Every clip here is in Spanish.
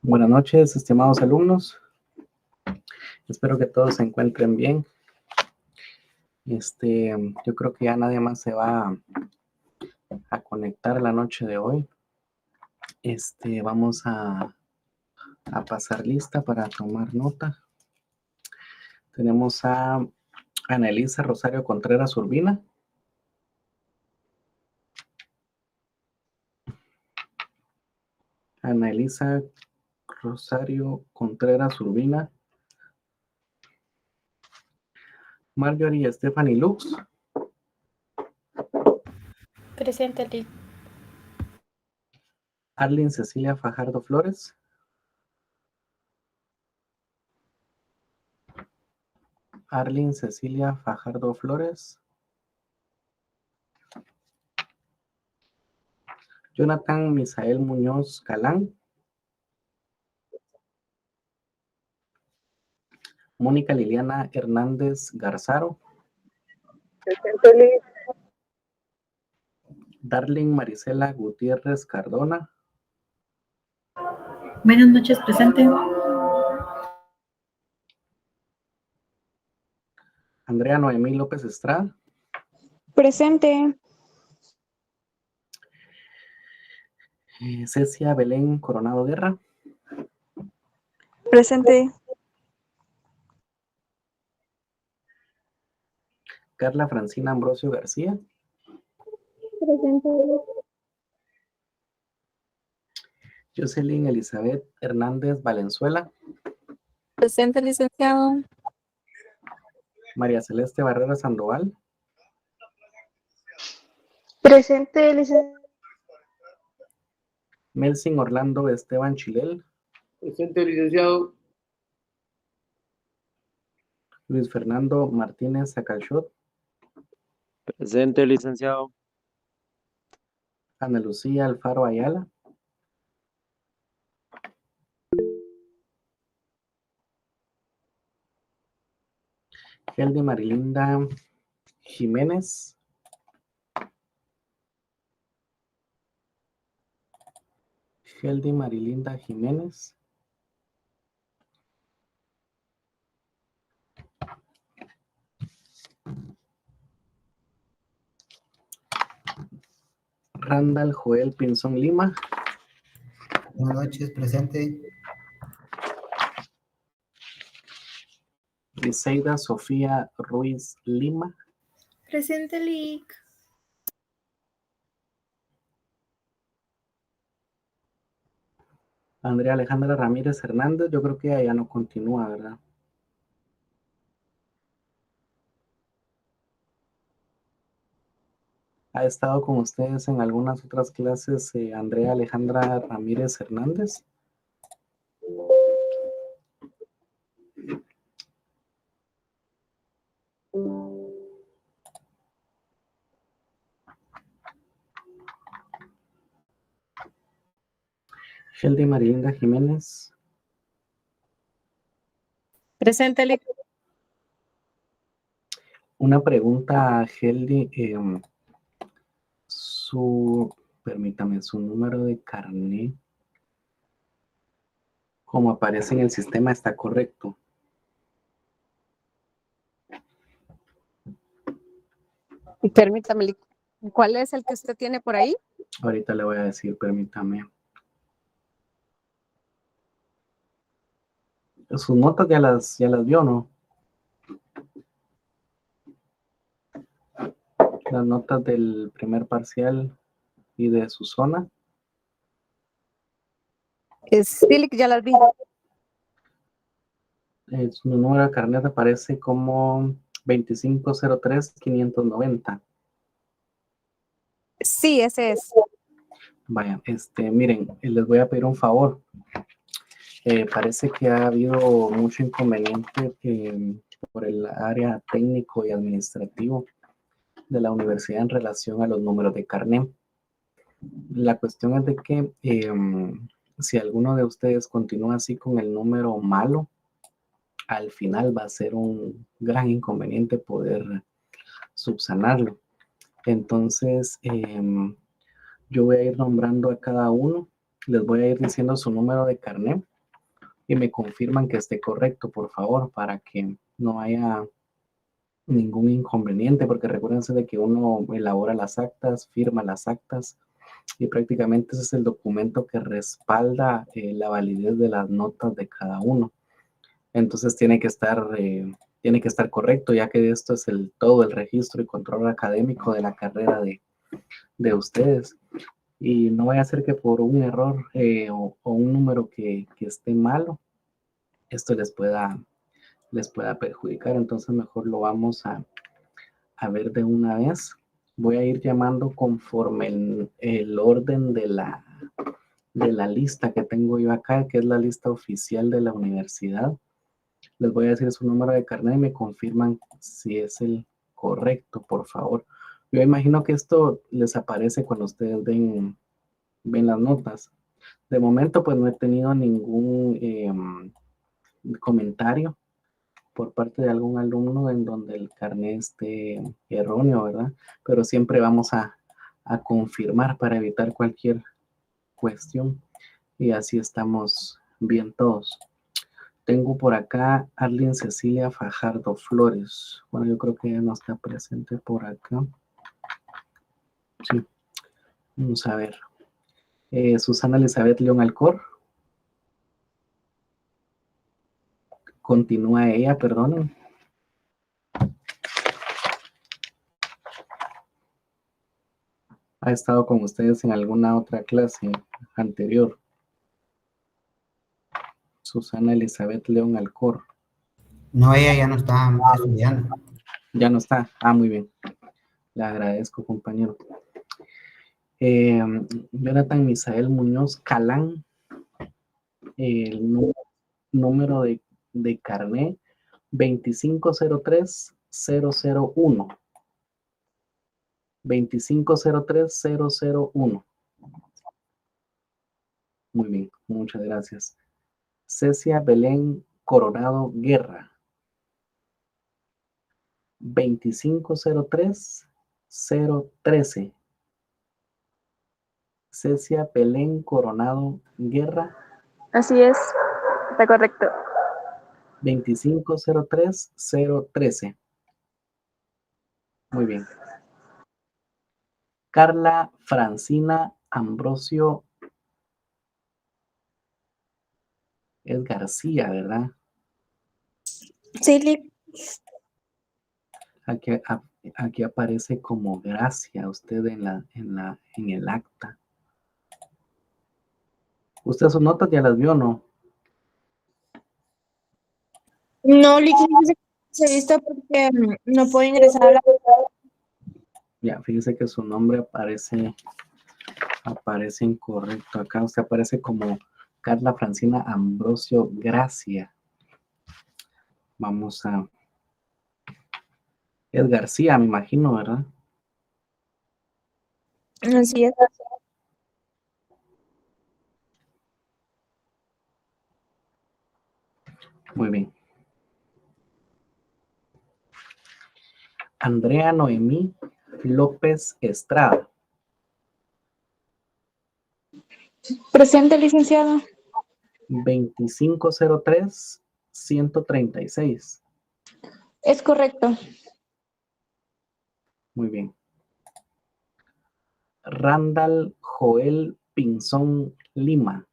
Buenas noches, estimados alumnos. Espero que todos se encuentren bien. Yo creo que ya nadie más se va a conectar la noche de hoy. Vamos a pasar lista para tomar nota. Tenemos a Ana Elisa Rosario Contreras Urbina. Ana Elisa Rosario Contreras Urbina. Marjorie Stephanie Lux. Presente, Lick. Arlene Cecilia Fajardo Flores. Arlene Cecilia Fajardo Flores. Jonathan Misael Muñoz Galán. Mónica Liliana Hernández Garzaro. Presente, Lick. Darling Marisela Gutiérrez Cardona. Buenas noches, presente. Andrea Noemí López Estrada. Presente. Cecia Belén Coronado Guerra. Presente. Carla Francina Ambrosio García. Presente. Jocelyn Elizabeth Hernández Valenzuela. Presente, licenciado. María Celeste Barrera Sandoval. Presente, licenciado. Melsin Orlando Esteban Chilel. Presente, licenciado. Luis Fernando Martínez Sacalchot. Presente, licenciado. Ana Lucía Alfaro Ayala. Geldy Marilinda Jiménez. Geldy Marilinda Jiménez. Randall Joel Pinzón Lima. Buenas noches, presente. Liceida Sofía Ruiz Lima. Presente, Lick. Andrea Alejandra Ramírez Hernández. Yo creo que ella no continúa, ¿verdad? ¿Ha estado con ustedes en algunas otras clases Andrea Alejandra Ramírez Hernández? Geldy Marilinda Jiménez. Presente, Lick. Una pregunta a Geldy. Permítame, su número de carnet, como aparece en el sistema, ¿está correcto? Permítame, Lick. ¿Cuál es el que usted tiene por ahí? Ahorita le voy a decir, permítame. Sus notas ya las vio, ¿no? Las notas del primer parcial y de su zona. Sí, Lick, ya las vi. Su número de carnet aparece como 2503-590. Sí, ese es. Vaya, miren, les voy a pedir un favor. Parece que ha habido mucho inconveniente por el área técnico y administrativo de la universidad en relación a los números de carnet. La cuestión es de que si alguno de ustedes continúa así con el número malo, al final va a ser un gran inconveniente poder subsanarlo. Entonces, yo voy a ir nombrando a cada uno, les voy a ir diciendo su número de carnet y me confirman que esté correcto, por favor, para que no haya ningún inconveniente, porque recuérdense de que uno elabora las actas, firma las actas, y prácticamente ese es el documento que respalda la validez de las notas de cada uno. Entonces tiene que estar correcto, ya que esto es todo el registro y control académico de la carrera de ustedes. Y no vaya a ser que por un error o un número que esté malo, esto les pueda perjudicar. Entonces mejor lo vamos a ver de una vez. Voy a ir llamando conforme el orden de la lista que tengo yo acá, que es la lista oficial de la universidad. Les voy a decir su número de carnet y me confirman si es el correcto, por favor. Yo imagino que esto les aparece cuando ustedes ven las notas. De momento, pues no he tenido ningún comentario por parte de algún alumno en donde el carnet esté erróneo, ¿verdad? Pero siempre vamos a confirmar para evitar cualquier cuestión y así estamos bien todos. Tengo por acá Arlene Cecilia Fajardo Flores. Bueno, yo creo que ella no está presente por acá. Sí, vamos a ver. Susana Elizabeth León Alcor. Continúa ella, perdonen. Ha estado con ustedes en alguna otra clase anterior. Susana Elizabeth León Alcor. No, ella ya no está estudiando. Ya no está. Ah, muy bien. Le agradezco, compañero. Jonathan Misael Muñoz Calán. El número de carnet 2503001. 2503001. Muy bien, muchas gracias. Cecia Belén Coronado Guerra. 2503013. Cecia Belén Coronado Guerra. Así es, está correcto. 2503013. Muy bien. Carla Francina Ambrosio es García, ¿verdad? Sí, Aquí aparece como Gracia usted en el acta. ¿Usted sus notas ya las vio o no? no, se visto porque no puedo ingresar a la... Ya, fíjese que su nombre aparece incorrecto. Acá usted aparece como Carla Francina Ambrosio Gracia. Vamos a... Es García, me imagino, ¿verdad? Así es. Muy bien. Andrea Noemí López Estrada. Presente, licenciado. 2503136. Es correcto. Muy bien. Randall Joel Pinzón Lima.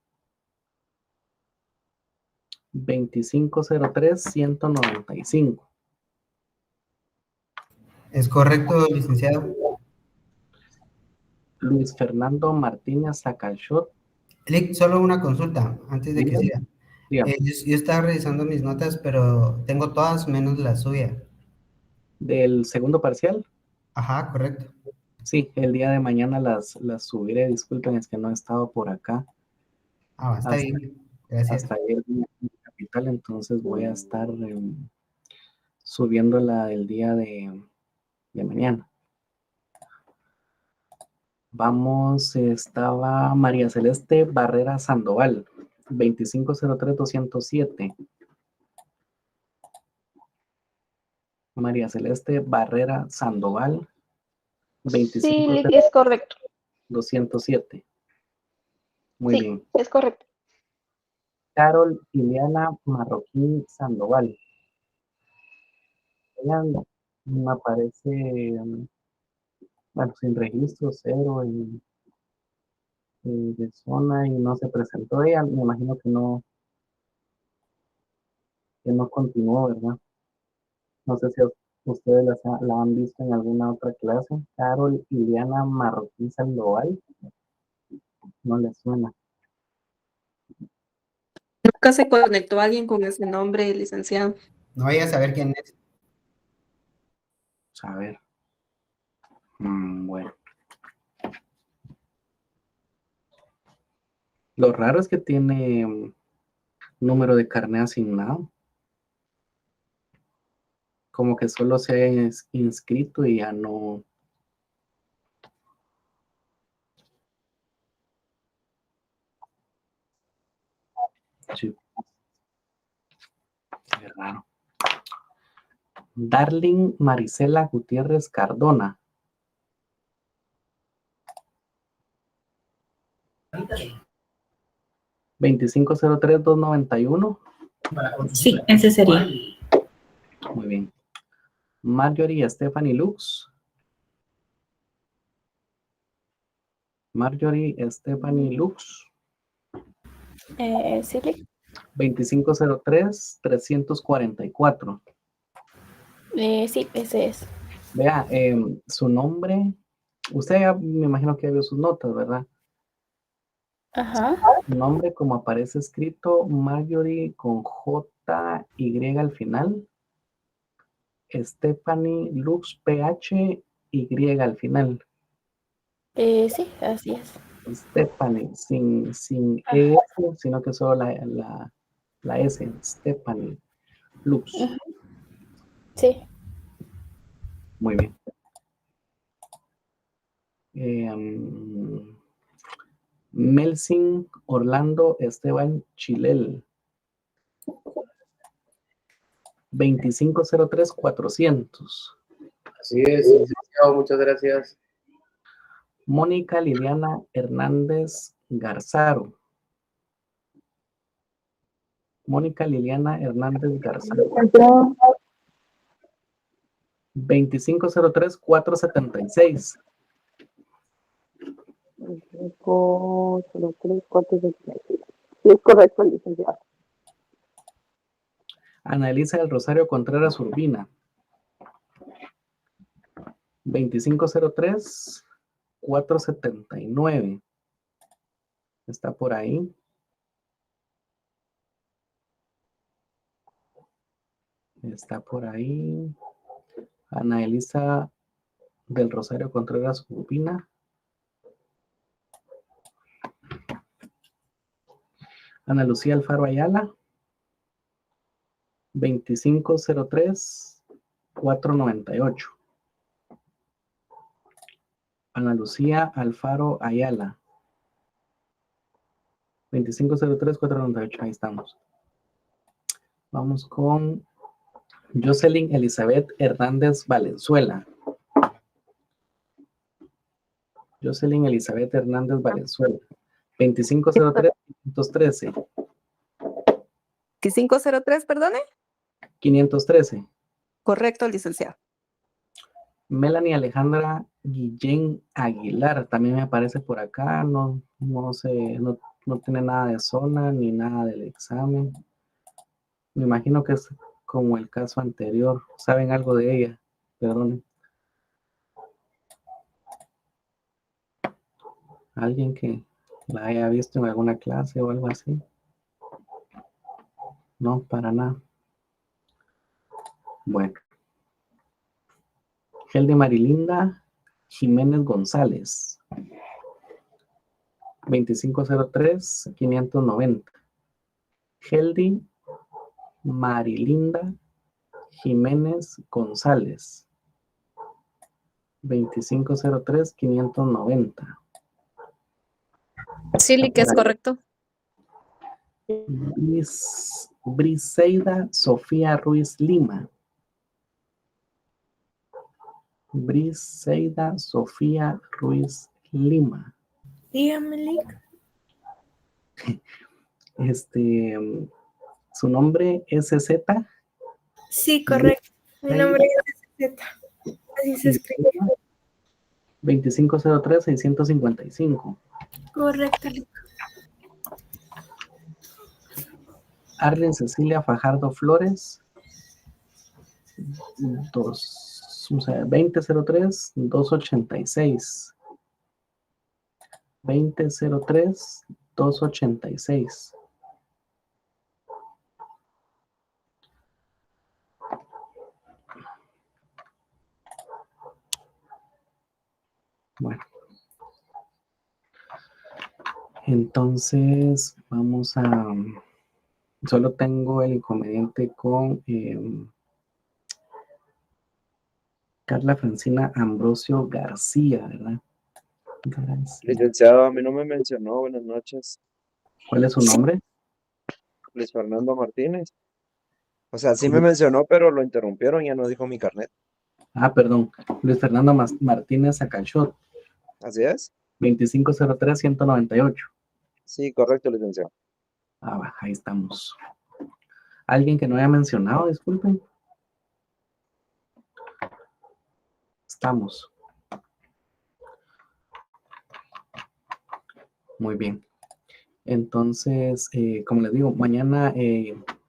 2503195. ¿Es correcto, licenciado? Luis Fernando Martínez Sacalchot. Lic, solo una consulta antes de que siga. Dígame. Yo estaba revisando mis notas, pero tengo todas menos la suya. ¿Del segundo parcial? Ajá, correcto. Sí, el día de mañana las subiré. Disculpen, es que no he estado por acá. Ah, está bien. Gracias. Hasta ayer en Capital, entonces voy a estar subiéndola el día de mañana. Vamos, estaba María Celeste Barrera Sandoval, 2503207. María Celeste Barrera Sandoval, Sí, Lic, es correcto. 2503207. Muy Sí, bien. es correcto. Carol Ileana Marroquín Sandoval. Ella me aparece, bueno, sin registro, cero de zona y no se presentó ella. Me imagino que no continuó, ¿verdad? No sé si ustedes la han visto en alguna otra clase. Carol Ileana Marroquín Sandoval. No le suena. Nunca se conectó alguien con ese nombre, licenciado. No vayas a saber quién es. A ver. Bueno. Lo raro es que tiene número de carnet asignado. Como que solo se haya inscrito y ya no. Sí. Qué raro. Darling Marisela Gutiérrez Cardona. ¿2503-291? Sí, ese sería. Muy bien. Marjorie Stephanie Lux. Marjorie Stephanie Lux. Sí, Lick. 2503-344. Sí, ese es. Vea, su nombre, usted ya me imagino que ya vio sus notas, ¿verdad? Ajá. Su nombre, como aparece escrito, Marjorie con J-Y al final. Stephanie Lux, P-H-Y al final. Sí, así es. Stephanie, sin E, sino que solo la S. Stephanie Lux. Sí. Muy bien. Melsin Orlando Esteban Chilel. 2503-400. Así es, licenciado, muchas gracias. Mónica Liliana Hernández Garzaro. Mónica Liliana Hernández Garzaro. 2503-476. Sí, es correcto, licenciado. Ana Elisa del Rosario Contreras Urbina. 2503-479. Está por ahí. Está por ahí. Ana Elisa del Rosario Contreras Urbina. Ana Lucía Alfaro Ayala. 2503-498. Ana Lucía Alfaro Ayala. 2503-498. Ahí estamos. Vamos con Jocelyn Elizabeth Hernández Valenzuela. Jocelyn Elizabeth Hernández Valenzuela. 2503-513. 2503, perdone. 513. Correcto, licenciado. Melanie Alejandra Guillén Aguilar. También me aparece por acá. No sé, no tiene nada de zona ni nada del examen. Me imagino que es como el caso anterior. ¿Saben algo de ella? Perdón. ¿Alguien que la haya visto en alguna clase o algo así? No, para nada. Bueno. Helde Marilinda Jiménez González. 2503-590. Heldi Marilinda Jiménez González. 2503-590. Sí, que es correcto. Briseida Sofía Ruiz Lima. Briseida Sofía Ruiz Lima. Dígame, Lick. Su nombre es Z. Sí, correcto. Mi nombre es Z. Así se escribe. 2503-655. Correcto. Arlen Cecilia Fajardo Flores. 2003-286. 2003-286. Bueno. Entonces, vamos a... Solo tengo el inconveniente con Carla Francina Ambrosio García, ¿verdad? García. Licenciado, a mí no me mencionó. Buenas noches. ¿Cuál es su nombre? Luis Fernando Martínez. O sea, sí me mencionó, pero lo interrumpieron y ya no dijo mi carnet. Ah, perdón. Luis Fernando Martínez Acachot. ¿Así es? 2503-198. Sí, correcto, licenciado. Ah, ahí estamos. ¿Alguien que no haya mencionado? Disculpen. Estamos. Muy bien. Entonces, como les digo, mañana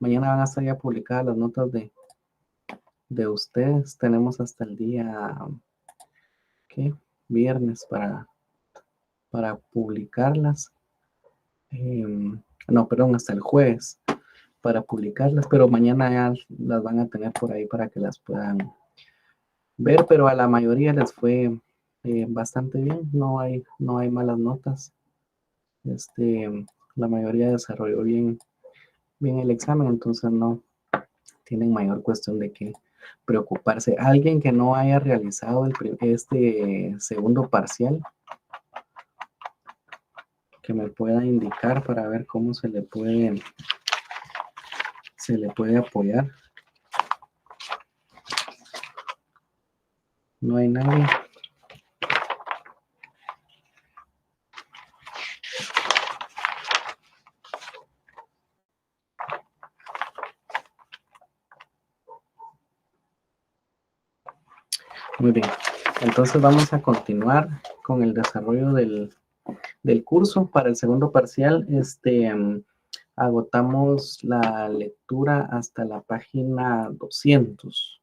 van a estar ya publicadas las notas de ustedes. Tenemos hasta el día, ¿qué? Viernes para publicarlas. No, perdón, hasta el jueves para publicarlas, pero mañana ya las van a tener por ahí para que las puedan ver, pero a la mayoría les fue bastante bien, no hay malas notas. La mayoría desarrolló bien el examen, entonces no tienen mayor cuestión de qué preocuparse. Alguien que no haya realizado este segundo parcial, que me pueda indicar para ver cómo se le puede apoyar. No hay nadie. Muy bien, entonces vamos a continuar con el desarrollo del curso. Para el segundo parcial, agotamos la lectura hasta la página 200,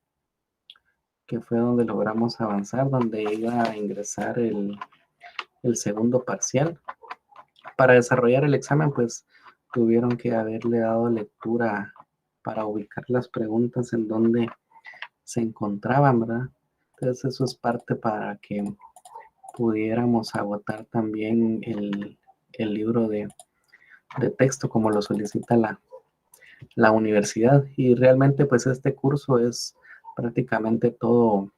que fue donde logramos avanzar, donde iba a ingresar el segundo parcial. Para desarrollar el examen, pues tuvieron que haberle dado lectura para ubicar las preguntas en donde se encontraban, ¿verdad? Entonces eso es parte para que pudiéramos agotar también el libro de texto como lo solicita la universidad. Y realmente pues este curso es prácticamente todo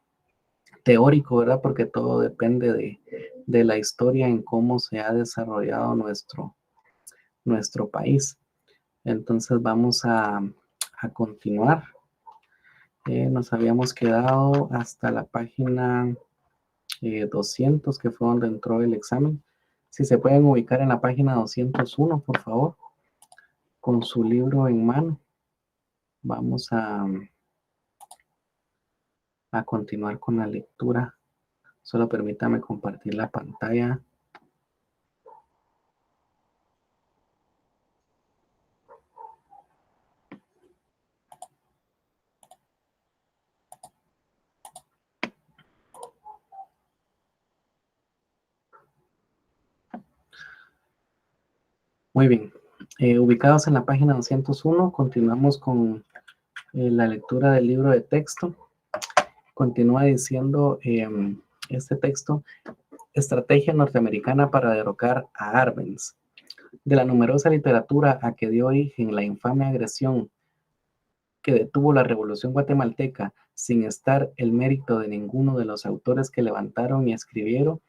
teórico, ¿verdad? Porque todo depende de la historia en cómo se ha desarrollado nuestro país. Entonces vamos a continuar. Nos habíamos quedado hasta la página 200, que fue donde entró el examen. Si se pueden ubicar en la página 201, por favor, con su libro en mano. Vamos a continuar con la lectura. Solo permítame compartir la pantalla. Muy bien. Ubicados en la página 201, continuamos con la lectura del libro de texto. Continúa diciendo este texto: Estrategia norteamericana para derrocar a Arbenz. De la numerosa literatura a que dio origen la infame agresión que detuvo la Revolución Guatemalteca, sin estar el mérito de ninguno de los autores que levantaron y escribieron,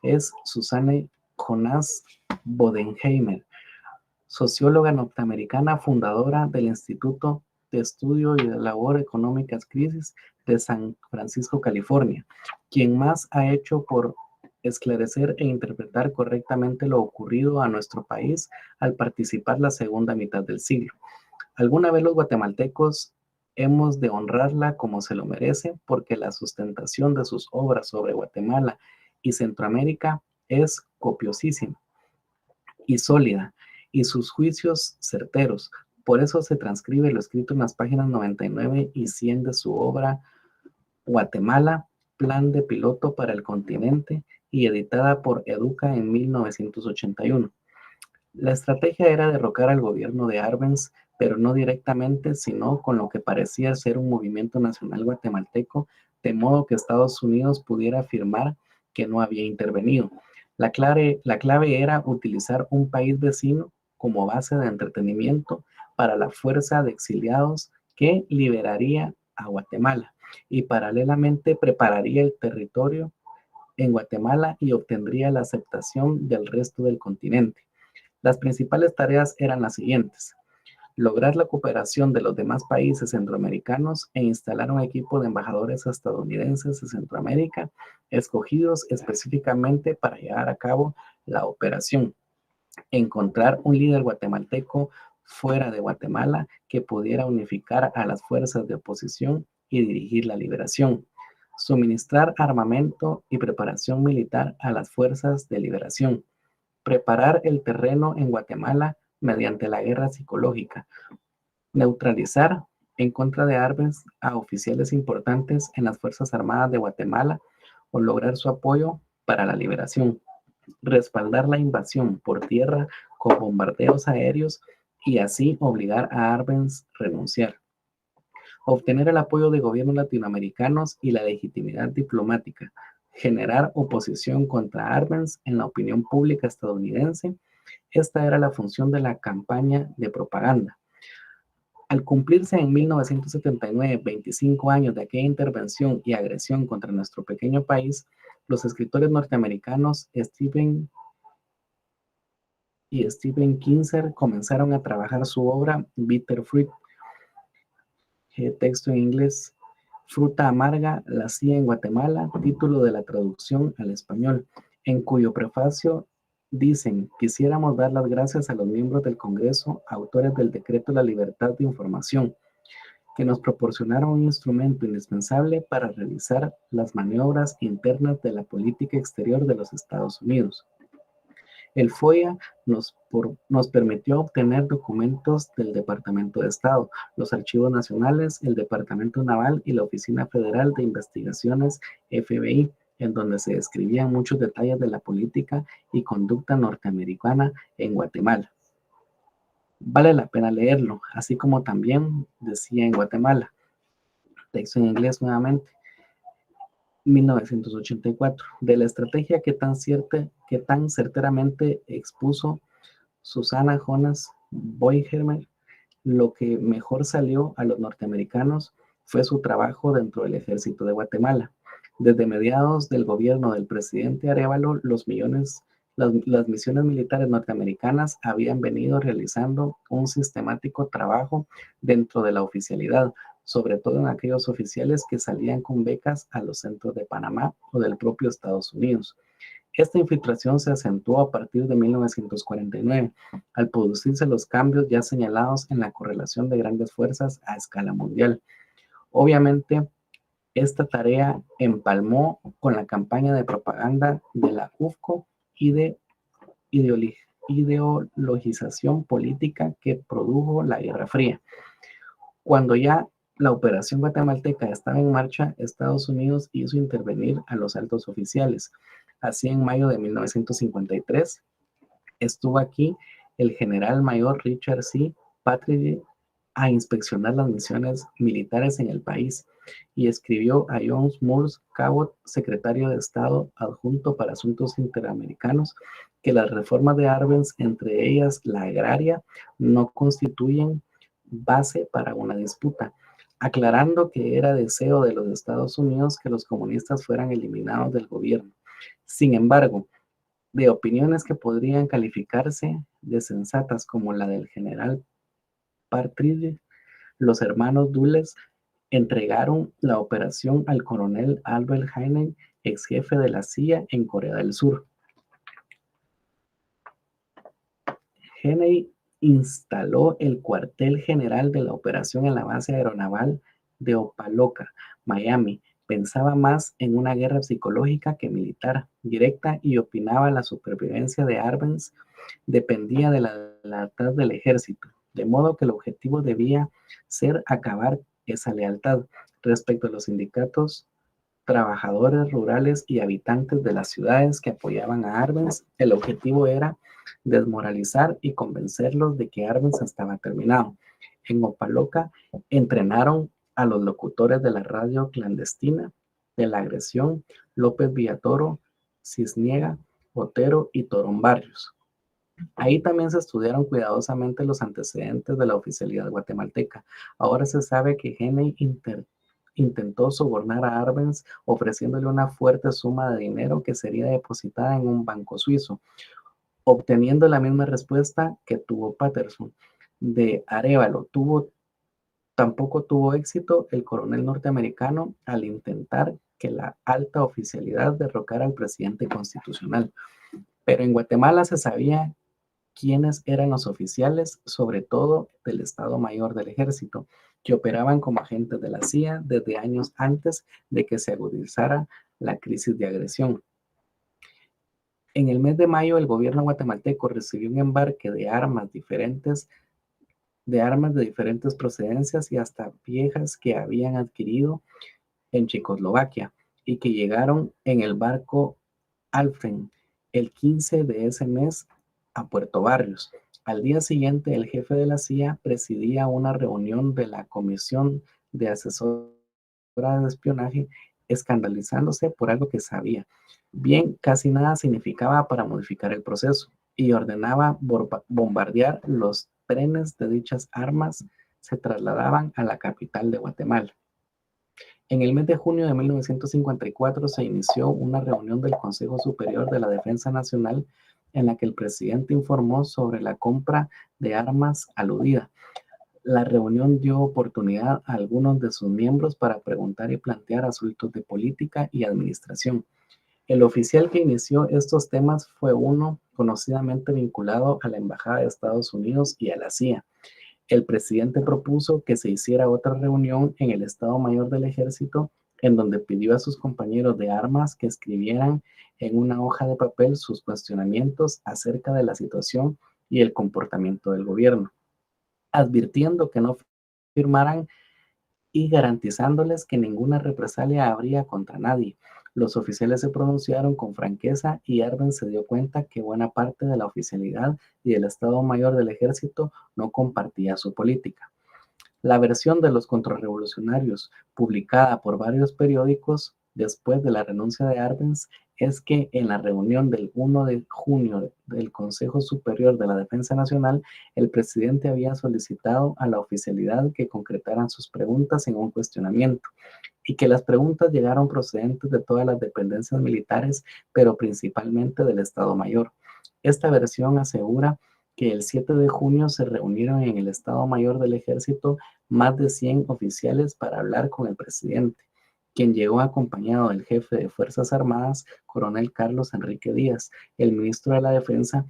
es Susanne Jonas Bodenheimer, socióloga norteamericana, fundadora del Instituto de Estudio y de Labor Económicas Crisis de San Francisco, California, quien más ha hecho por esclarecer e interpretar correctamente lo ocurrido a nuestro país al participar la segunda mitad del siglo. Alguna vez los guatemaltecos hemos de honrarla como se lo merece, porque la sustentación de sus obras sobre Guatemala y Centroamérica es copiosísima y sólida, y sus juicios certeros. Por eso se transcribe lo escrito en las páginas 99 y 100 de su obra Guatemala, Plan de Piloto para el Continente, y editada por Educa en 1981. La estrategia era derrocar al gobierno de Arbenz, pero no directamente, sino con lo que parecía ser un movimiento nacional guatemalteco, de modo que Estados Unidos pudiera afirmar que no había intervenido. La clave era utilizar un país vecino como base de entretenimiento para la fuerza de exiliados que liberaría a Guatemala y paralelamente prepararía el territorio en Guatemala y obtendría la aceptación del resto del continente. Las principales tareas eran las siguientes: lograr la cooperación de los demás países centroamericanos e instalar un equipo de embajadores estadounidenses de Centroamérica, escogidos específicamente para llevar a cabo la operación. Encontrar un líder guatemalteco fuera de Guatemala que pudiera unificar a las fuerzas de oposición y dirigir la liberación. Suministrar armamento y preparación militar a las fuerzas de liberación. Preparar el terreno en Guatemala mediante la guerra psicológica. Neutralizar en contra de Arbenz a oficiales importantes en las Fuerzas Armadas de Guatemala o lograr su apoyo para la liberación. Respaldar la invasión por tierra con bombardeos aéreos y así obligar a Arbenz a renunciar. Obtener el apoyo de gobiernos latinoamericanos y la legitimidad diplomática. Generar oposición contra Arbenz en la opinión pública estadounidense. Esta era la función de la campaña de propaganda. Al cumplirse en 1979 25 años de aquella intervención y agresión contra nuestro pequeño país, los escritores norteamericanos Stephen Kinzer comenzaron a trabajar su obra Bitter Fruit, texto en inglés, Fruta Amarga, la CIA en Guatemala, título de la traducción al español, en cuyo prefacio dicen: quisiéramos dar las gracias a los miembros del Congreso, autores del Decreto de la Libertad de Información, que nos proporcionaron un instrumento indispensable para realizar las maniobras internas de la política exterior de los Estados Unidos. El FOIA nos permitió obtener documentos del Departamento de Estado, los archivos nacionales, el Departamento Naval y la Oficina Federal de Investigaciones, FBI, en donde se describían muchos detalles de la política y conducta norteamericana en Guatemala. Vale la pena leerlo, así como también decía en Guatemala. Texto en inglés nuevamente. 1984, de la estrategia que tan certeramente expuso Susana Jonas Boigermer, lo que mejor salió a los norteamericanos fue su trabajo dentro del ejército de Guatemala. Desde mediados del gobierno del presidente Arévalo, las misiones militares norteamericanas habían venido realizando un sistemático trabajo dentro de la oficialidad, sobre todo en aquellos oficiales que salían con becas a los centros de Panamá o del propio Estados Unidos. Esta infiltración se acentuó a partir de 1949, al producirse los cambios ya señalados en la correlación de grandes fuerzas a escala mundial. Obviamente, esta tarea empalmó con la campaña de propaganda de la UFCO y de ideologización política que produjo la Guerra Fría. Cuando ya la operación guatemalteca estaba en marcha, Estados Unidos hizo intervenir a los altos oficiales. Así, en mayo de 1953, estuvo aquí el general mayor Richard C. Patridge a inspeccionar las misiones militares en el país y escribió a John Moores Cabot, secretario de Estado adjunto para Asuntos Interamericanos, que las reformas de Arbenz, entre ellas la agraria, no constituyen base para una disputa, aclarando que era deseo de los Estados Unidos que los comunistas fueran eliminados del gobierno. Sin embargo, de opiniones que podrían calificarse de sensatas como la del general Partridge, los hermanos Dulles entregaron la operación al coronel Albert Heine, ex jefe de la CIA en Corea del Sur. Heine instaló el cuartel general de la operación en la base aeronaval de Opa-locka, Miami. Pensaba más en una guerra psicológica que militar directa y opinaba la supervivencia de Arbenz dependía de la lealtad del ejército, de modo que el objetivo debía ser acabar esa lealtad. Respecto a los sindicatos, trabajadores rurales y habitantes de las ciudades que apoyaban a Arbenz, el objetivo era desmoralizar y convencerlos de que Arbenz estaba terminado. En Opa-locka entrenaron a los locutores de la radio clandestina de la agresión, López Villatoro, Cisniega, Otero y Torón Barrios. Ahí también se estudiaron cuidadosamente los antecedentes de la oficialidad guatemalteca. Ahora se sabe que Heine intentó sobornar a Arbenz ofreciéndole una fuerte suma de dinero que sería depositada en un banco suizo, obteniendo la misma respuesta que tuvo Patterson. De Arévalo tampoco tuvo éxito el coronel norteamericano al intentar que la alta oficialidad derrocara al presidente constitucional. Pero en Guatemala se sabía quiénes eran los oficiales, sobre todo del Estado Mayor del Ejército, que operaban como agentes de la CIA desde años antes de que se agudizara la crisis de agresión. En el mes de mayo, el gobierno guatemalteco recibió un embarque de armas de diferentes procedencias y hasta viejas que habían adquirido en Checoslovaquia y que llegaron en el barco Alfred el 15 de ese mes a Puerto Barrios. Al día siguiente, el jefe de la CIA presidía una reunión de la Comisión de Asesora de Espionaje, escandalizándose por algo que sabía bien casi nada significaba para modificar el proceso, y ordenaba bombardear los trenes de dichas armas se trasladaban a la capital de Guatemala. En el mes de junio de 1954 se inició una reunión del Consejo Superior de la Defensa Nacional en la que el presidente informó sobre la compra de armas aludida. La reunión dio oportunidad a algunos de sus miembros para preguntar y plantear asuntos de política y administración. El oficial que inició estos temas fue uno conocidamente vinculado a la Embajada de Estados Unidos y a la CIA. El presidente propuso que se hiciera otra reunión en el Estado Mayor del Ejército, en donde pidió a sus compañeros de armas que escribieran en una hoja de papel sus cuestionamientos acerca de la situación y el comportamiento del gobierno, advirtiendo que no firmaran y garantizándoles que ninguna represalia habría contra nadie. Los oficiales se pronunciaron con franqueza y Arbenz se dio cuenta que buena parte de la oficialidad y el Estado Mayor del Ejército no compartía su política. La versión de los contrarrevolucionarios, publicada por varios periódicos después de la renuncia de Arbenz, es que en la reunión del 1 de junio del Consejo Superior de la Defensa Nacional, el presidente había solicitado a la oficialidad que concretaran sus preguntas en un cuestionamiento, y que las preguntas llegaron procedentes de todas las dependencias militares, pero principalmente del Estado Mayor. Esta versión asegura que el 7 de junio se reunieron en el Estado Mayor del Ejército más de 100 oficiales para hablar con el presidente, quien llegó acompañado del jefe de Fuerzas Armadas, coronel Carlos Enrique Díaz, el ministro de la Defensa,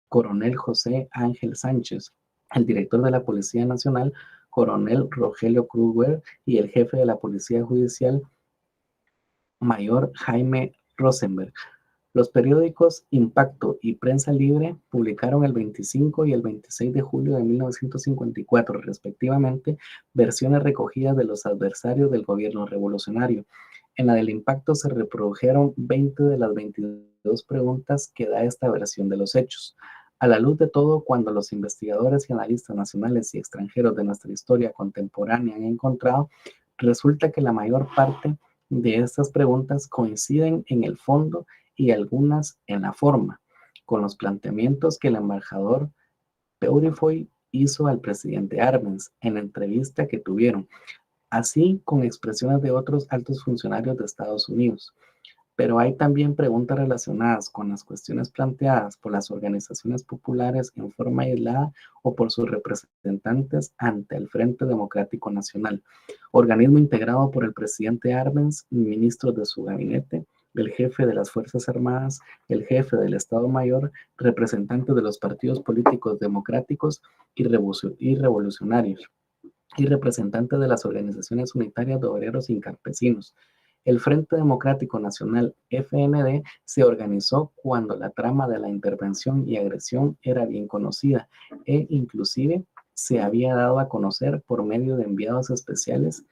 coronel José Ángel Sánchez, el director de la Policía Nacional, coronel Rogelio Kruger, y el jefe de la Policía Judicial, mayor Jaime Rosenberg. Los periódicos Impacto y Prensa Libre publicaron el 25 y el 26 de julio de 1954, respectivamente, versiones recogidas de los adversarios del gobierno revolucionario. En la del Impacto se reprodujeron 20 de las 22 preguntas que da esta versión de los hechos. A la luz de todo, cuando los investigadores y analistas nacionales y extranjeros de nuestra historia contemporánea han encontrado, resulta que la mayor parte de estas preguntas coinciden en el fondo y algunas en la forma, con los planteamientos que el embajador Peurifoy hizo al presidente Arbenz en la entrevista que tuvieron, así con expresiones de otros altos funcionarios de Estados Unidos. pero hay también preguntas relacionadas con las cuestiones planteadas por las organizaciones populares en forma aislada o por sus representantes ante el Frente Democrático Nacional, organismo integrado por el presidente Arbenz, ministros de su gabinete, el jefe de las Fuerzas Armadas, el jefe del Estado Mayor, representantes de los partidos políticos democráticos y revolucionarios, y representantes de las organizaciones unitarias de obreros y campesinos. El Frente Democrático Nacional, FND, se organizó cuando la trama de la intervención y agresión era bien conocida e inclusive se había dado a conocer por medio de enviados especiales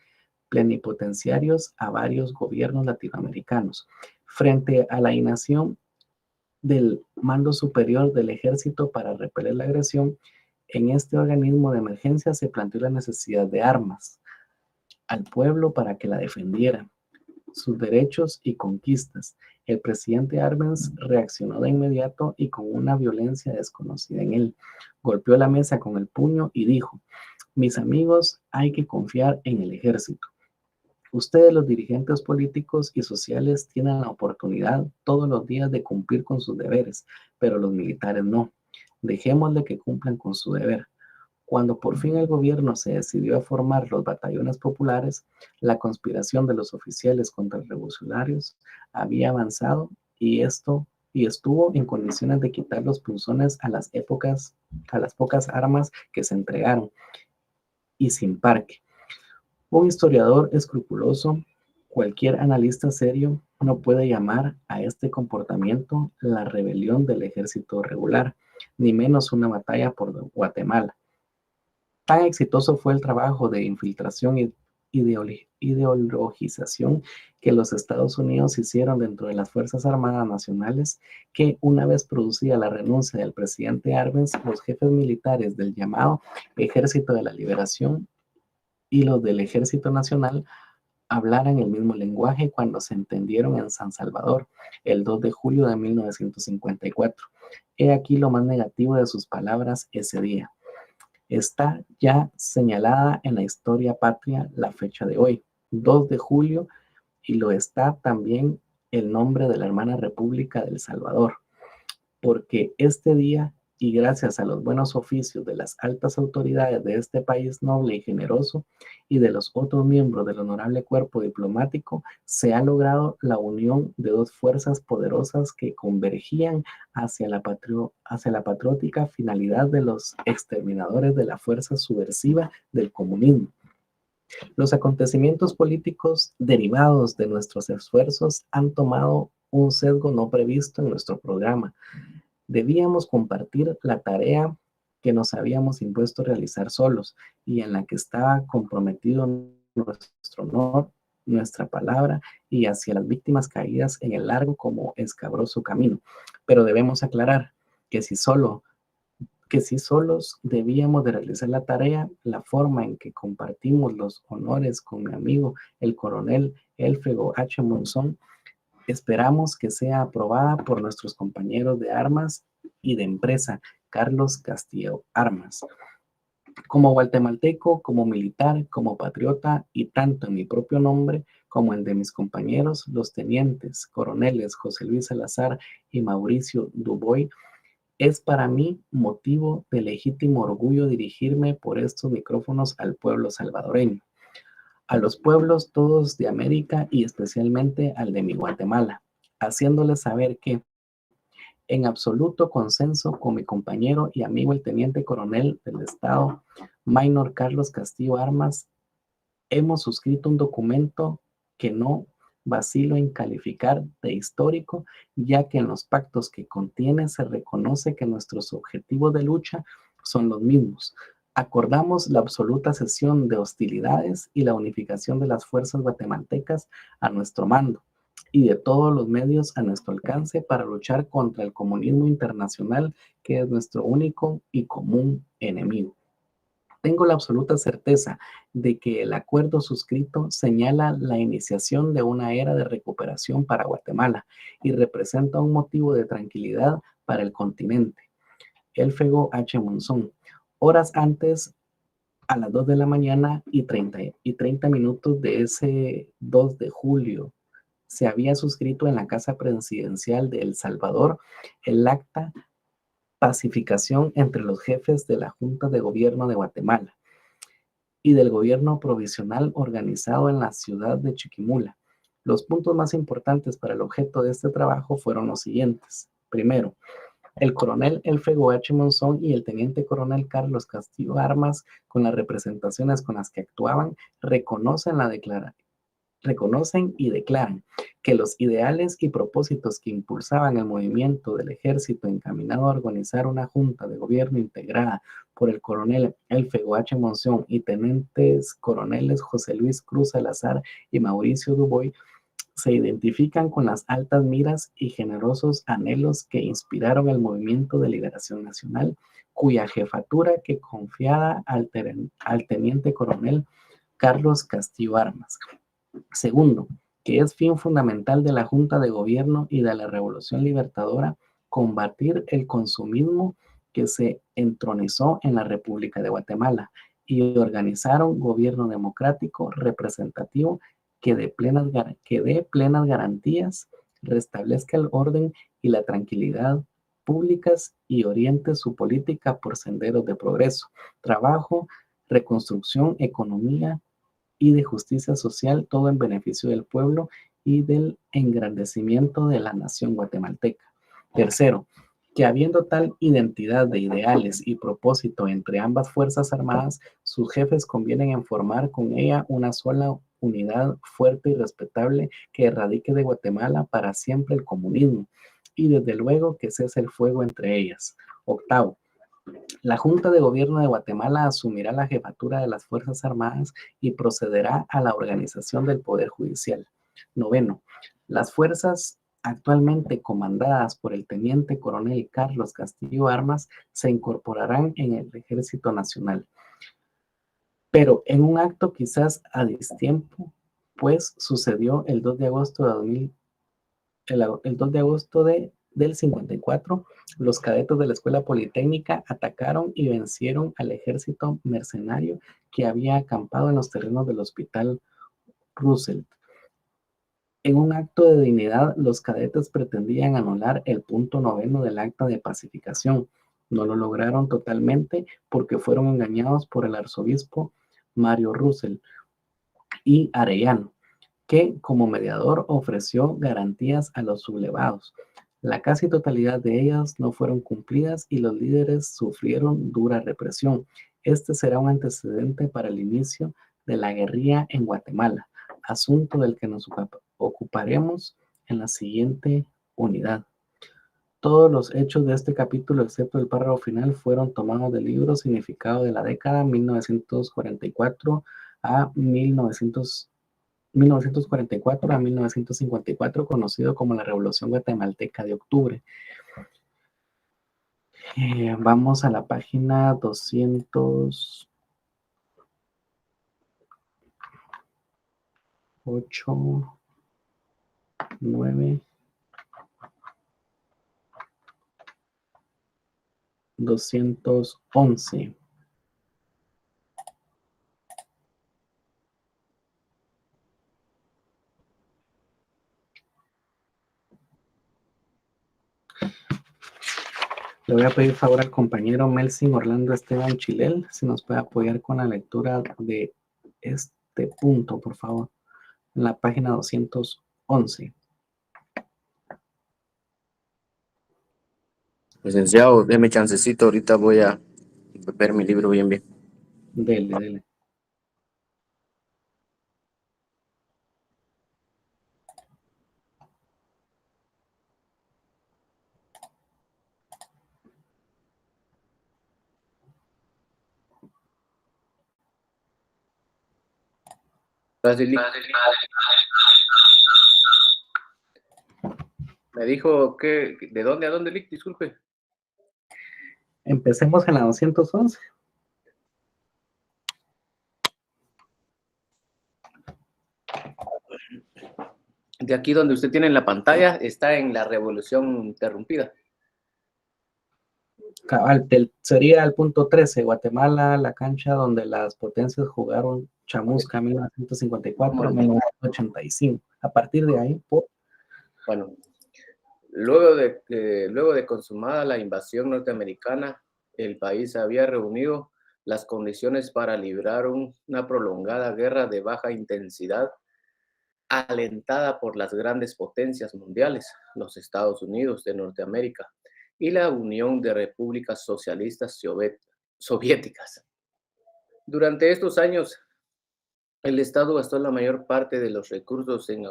plenipotenciarios a varios gobiernos latinoamericanos. Frente a la inacción del mando superior del ejército para repeler la agresión, en este organismo de emergencia se planteó la necesidad de armas al pueblo para que la defendiera, sus derechos y conquistas. El presidente Arbenz reaccionó de inmediato y con una violencia desconocida en él. Golpeó la mesa con el puño y dijo: mis amigos, hay que confiar en el ejército. Ustedes, los dirigentes políticos y sociales, tienen la oportunidad todos los días de cumplir con sus deberes, pero los militares no. Dejémosle que cumplan con su deber. Cuando por fin el gobierno se decidió a formar los batallones populares, la conspiración de los oficiales contra los revolucionarios había avanzado y estuvo en condiciones de quitar los punzones a las pocas armas que se entregaron y sin parque. Un historiador escrupuloso, cualquier analista serio, no puede llamar a este comportamiento la rebelión del ejército regular, ni menos una batalla por Guatemala. Tan exitoso fue el trabajo de infiltración y ideologización que los Estados Unidos hicieron dentro de las Fuerzas Armadas Nacionales, que una vez producida la renuncia del presidente Arbenz, los jefes militares del llamado Ejército de la Liberación y los del Ejército Nacional hablaran el mismo lenguaje cuando se entendieron en San Salvador, el 2 de julio de 1954. He aquí lo más negativo de sus palabras ese día. Está ya señalada en la historia patria la fecha de hoy, 2 de julio, y lo está también el nombre de la hermana República del Salvador, porque este día, y gracias a los buenos oficios de las altas autoridades de este país noble y generoso y de los otros miembros del honorable cuerpo diplomático, se ha logrado la unión de dos fuerzas poderosas que convergían hacia la patriótica finalidad de los exterminadores de la fuerza subversiva del comunismo. Los acontecimientos políticos derivados de nuestros esfuerzos han tomado un sesgo no previsto en nuestro programa. Debíamos compartir la tarea que nos habíamos impuesto realizar solos y en la que estaba comprometido nuestro honor, nuestra palabra y hacia las víctimas caídas en el largo como escabroso camino. Pero debemos aclarar que si solos debíamos de realizar la tarea, la forma en que compartimos los honores con mi amigo el coronel Elfego H. Monzón, esperamos que sea aprobada por nuestros compañeros de armas y de empresa, Carlos Castillo Armas. Como guatemalteco, como militar, como patriota y tanto en mi propio nombre como el de mis compañeros, los tenientes coroneles José Luis Salazar y Mauricio Dubois, es para mí motivo de legítimo orgullo dirigirme por estos micrófonos al pueblo salvadoreño, a los pueblos todos de América y especialmente al de mi Guatemala, haciéndoles saber que, en absoluto consenso con mi compañero y amigo el teniente coronel del Estado, Maynor Carlos Castillo Armas, hemos suscrito un documento que no vacilo en calificar de histórico, ya que en los pactos que contiene se reconoce que nuestros objetivos de lucha son los mismos. Acordamos la absoluta cesión de hostilidades y la unificación de las fuerzas guatemaltecas a nuestro mando y de todos los medios a nuestro alcance para luchar contra el comunismo internacional, que es nuestro único y común enemigo. Tengo la absoluta certeza de que el acuerdo suscrito señala la iniciación de una era de recuperación para Guatemala y representa un motivo de tranquilidad para el continente. Elfego H. Monzón. Horas antes, a las 2 de la mañana y 30 minutos de ese 2 de julio se había suscrito en la Casa Presidencial de El Salvador el acta pacificación entre los jefes de la Junta de Gobierno de Guatemala y del gobierno provisional organizado en la ciudad de Chiquimula. Los puntos más importantes para el objeto de este trabajo fueron los siguientes. Primero, el coronel Elfego H. Monzón y el teniente coronel Carlos Castillo Armas, con las representaciones con las que actuaban, reconocen y declaran que los ideales y propósitos que impulsaban el movimiento del ejército encaminado a organizar una junta de gobierno integrada por el coronel Elfego H. Monzón y tenientes coroneles José Luis Cruz Salazar y Mauricio Dubois se identifican con las altas miras y generosos anhelos que inspiraron el movimiento de liberación nacional, cuya jefatura que confiada al teniente coronel Carlos Castillo Armas. Segundo, que es fin fundamental de la Junta de Gobierno y de la Revolución Libertadora combatir el consumismo que se entronizó en la República de Guatemala y organizar un gobierno democrático representativo que dé plenas garantías, restablezca el orden y la tranquilidad públicas y oriente su política por senderos de progreso, trabajo, reconstrucción, economía y de justicia social, todo en beneficio del pueblo y del engrandecimiento de la nación guatemalteca. Tercero, que habiendo tal identidad de ideales y propósito entre ambas fuerzas armadas, sus jefes convienen en formar con ella una sola unidad fuerte y respetable que erradique de Guatemala para siempre el comunismo y desde luego que cese el fuego entre ellas. Octavo, la Junta de Gobierno de Guatemala asumirá la jefatura de las Fuerzas Armadas y procederá a la organización del Poder Judicial. Noveno, las fuerzas actualmente comandadas por el teniente coronel Carlos Castillo Armas se incorporarán en el Ejército Nacional, pero en un acto quizás a destiempo, pues sucedió el 2 de agosto del 54, los cadetes de la Escuela Politécnica atacaron y vencieron al ejército mercenario que había acampado en los terrenos del Hospital Roosevelt. En un acto de dignidad, los cadetes pretendían anular el punto 9 del acta de pacificación. No lo lograron totalmente porque fueron engañados por el arzobispo Mario Russell y Arellano, que como mediador ofreció garantías a los sublevados. La casi totalidad de ellas no fueron cumplidas y los líderes sufrieron dura represión. Este será un antecedente para el inicio de la guerrilla en Guatemala, asunto del que nos ocuparemos en la siguiente unidad. Todos los hechos de este capítulo, excepto el párrafo final, fueron tomados del libro Significado de la década 1944 a 1954, conocido como la Revolución Guatemalteca de Octubre. Vamos a la página 208, 9, 211. Le voy a pedir favor al compañero Melsin Orlando Esteban Chilel, si nos puede apoyar con la lectura de este punto, por favor, en la página 211. Licenciado, déme chancecito, ahorita voy a ver mi libro bien. Dele. Gracias, Lick. Me dijo que, ¿de dónde a dónde, Lick? Disculpe. Empecemos en la 211. De aquí donde usted tiene en la pantalla, está en la Revolución Interrumpida. cabal, sería el punto 13, Guatemala, la cancha donde las potencias jugaron Chamusca 1954-1985. A partir de ahí, Bueno, luego de consumada la invasión norteamericana, el país había reunido las condiciones para librar una prolongada guerra de baja intensidad, alentada por las grandes potencias mundiales, los Estados Unidos de Norteamérica y la Unión de Repúblicas Socialistas Soviéticas. Durante estos años, el Estado gastó la mayor parte de los recursos en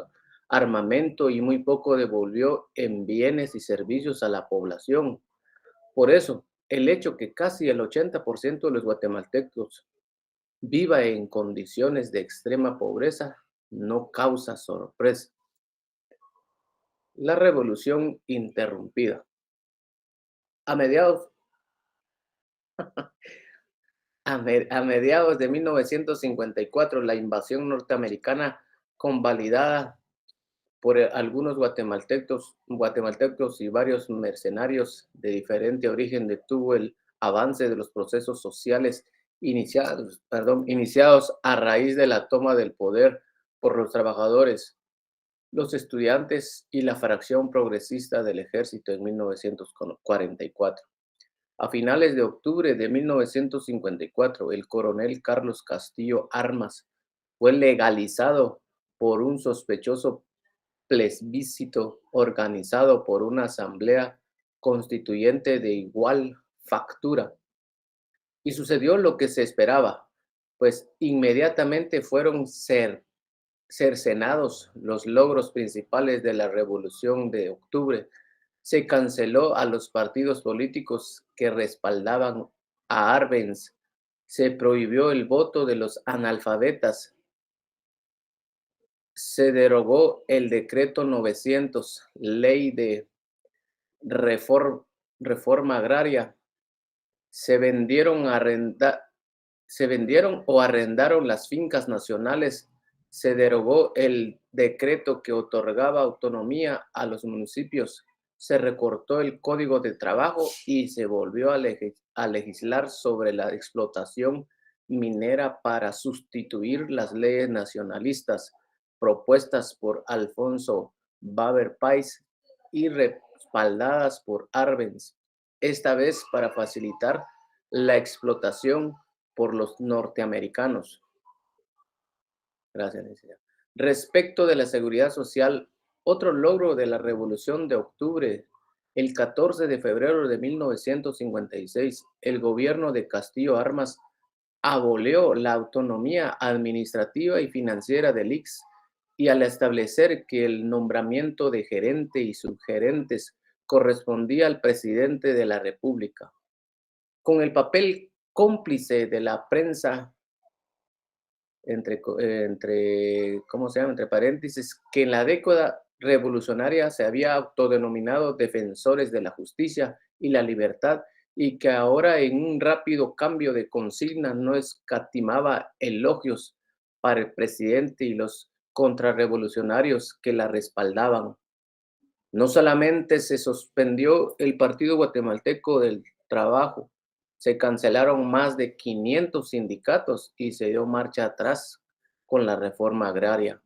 armamento y muy poco devolvió en bienes y servicios a la población. Por eso, el hecho que casi el 80% de los guatemaltecos viva en condiciones de extrema pobreza no causa sorpresa. La revolución interrumpida. A mediados de 1954, la invasión norteamericana, convalidada por algunos guatemaltecos y varios mercenarios de diferente origen, detuvo el avance de los procesos sociales iniciados a raíz de la toma del poder por los trabajadores, los estudiantes y la fracción progresista del ejército en 1944. A finales de octubre de 1954, el coronel Carlos Castillo Armas fue legalizado por un sospechoso plebiscito organizado por una asamblea constituyente de igual factura. Y sucedió lo que se esperaba, pues inmediatamente fueron cercenados los logros principales de la Revolución de Octubre. Se canceló a los partidos políticos que respaldaban a Arbenz. Se prohibió el voto de los analfabetas. Se derogó el decreto 900, ley de reforma agraria. Se vendieron o arrendaron las fincas nacionales. Se derogó el decreto que otorgaba autonomía a los municipios. Se recortó el Código de Trabajo y se volvió a legislar sobre la explotación minera para sustituir las leyes nacionalistas propuestas por Alfonso Baber Pais y respaldadas por Arbenz, esta vez para facilitar la explotación por los norteamericanos. Gracias, licenciada. Respecto de la seguridad social, otro logro de la Revolución de Octubre, el 14 de febrero de 1956, el gobierno de Castillo Armas abolió la autonomía administrativa y financiera del ICS y al establecer que el nombramiento de gerente y subgerentes correspondía al presidente de la República. Con el papel cómplice de la prensa, entre paréntesis, que en la década revolucionaria se había autodenominado defensores de la justicia y la libertad y que ahora en un rápido cambio de consigna no escatimaba elogios para el presidente y los contrarrevolucionarios que la respaldaban. No solamente se suspendió el Partido Guatemalteco del Trabajo, se cancelaron más de 500 sindicatos y se dio marcha atrás con la reforma agraria,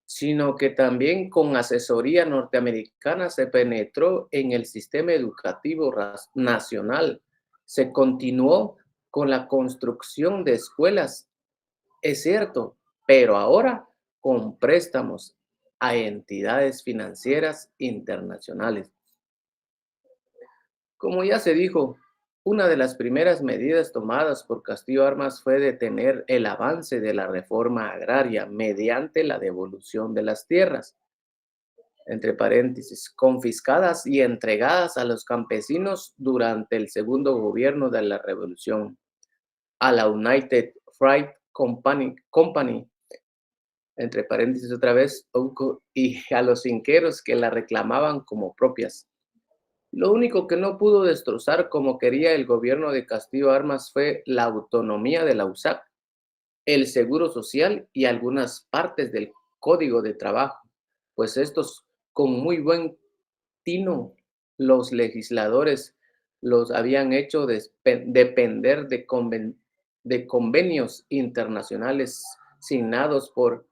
sino que también con asesoría norteamericana se penetró en el sistema educativo nacional. Se continuó con la construcción de escuelas, es cierto, pero ahora con préstamos a entidades financieras internacionales. Como ya se dijo, una de las primeras medidas tomadas por Castillo Armas fue detener el avance de la reforma agraria mediante la devolución de las tierras, entre paréntesis, confiscadas y entregadas a los campesinos durante el segundo gobierno de la Revolución, a la United Fruit Company, entre paréntesis otra vez, y a los finqueros que la reclamaban como propias. Lo único que no pudo destrozar como quería el gobierno de Castillo Armas fue la autonomía de la USAC, el seguro social y algunas partes del Código de Trabajo, pues estos con muy buen tino los legisladores los habían hecho depender de convenios internacionales signados por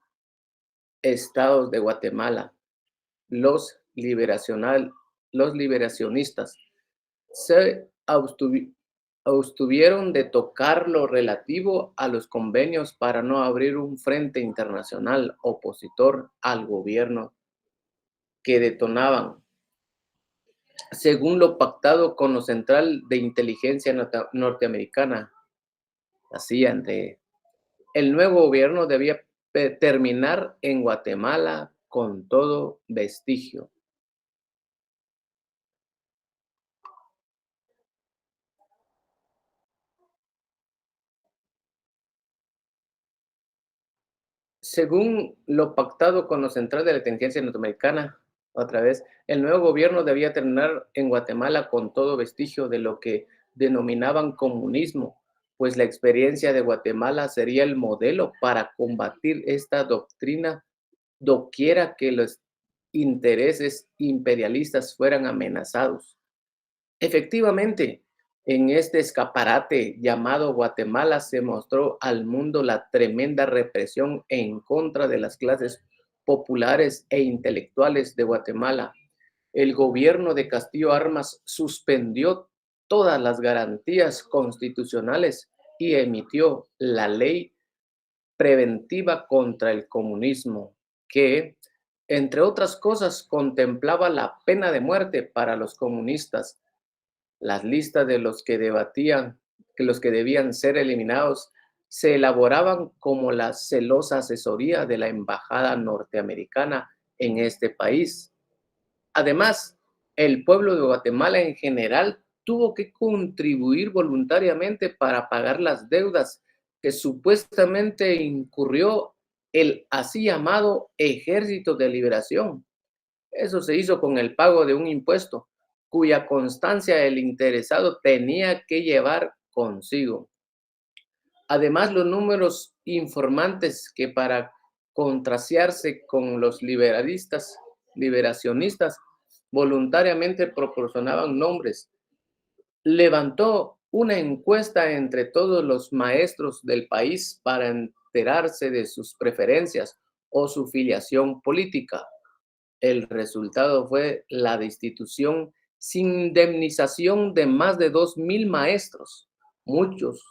estados de Guatemala. Los liberacionistas se abstuvieron de tocar lo relativo a los convenios para no abrir un frente internacional opositor al gobierno que detonaban, según lo pactado con la Central de Inteligencia Norteamericana, la CIA. El nuevo gobierno debía terminar en Guatemala con todo vestigio. Según lo pactado con la Central de la Inteligencia Norteamericana, otra vez, el nuevo gobierno debía terminar en Guatemala con todo vestigio de lo que denominaban comunismo, pues la experiencia de Guatemala sería el modelo para combatir esta doctrina doquiera que los intereses imperialistas fueran amenazados. Efectivamente, en este escaparate llamado Guatemala se mostró al mundo la tremenda represión en contra de las clases populares e intelectuales de Guatemala. El gobierno de Castillo Armas suspendió todas las garantías constitucionales y emitió la ley preventiva contra el comunismo, que, entre otras cosas, contemplaba la pena de muerte para los comunistas. Las listas de los que debían ser eliminados se elaboraban como la celosa asesoría de la embajada norteamericana en este país. Además, el pueblo de Guatemala en general tuvo que contribuir voluntariamente para pagar las deudas que supuestamente incurrió el así llamado Ejército de Liberación. Eso se hizo con el pago de un impuesto, cuya constancia el interesado tenía que llevar consigo. Además, los números informantes que para contrastearse con los liberacionistas, voluntariamente proporcionaban nombres. Levantó una encuesta entre todos los maestros del país para enterarse de sus preferencias o su filiación política. El resultado fue la destitución sin indemnización de más de 2,000 maestros, muchos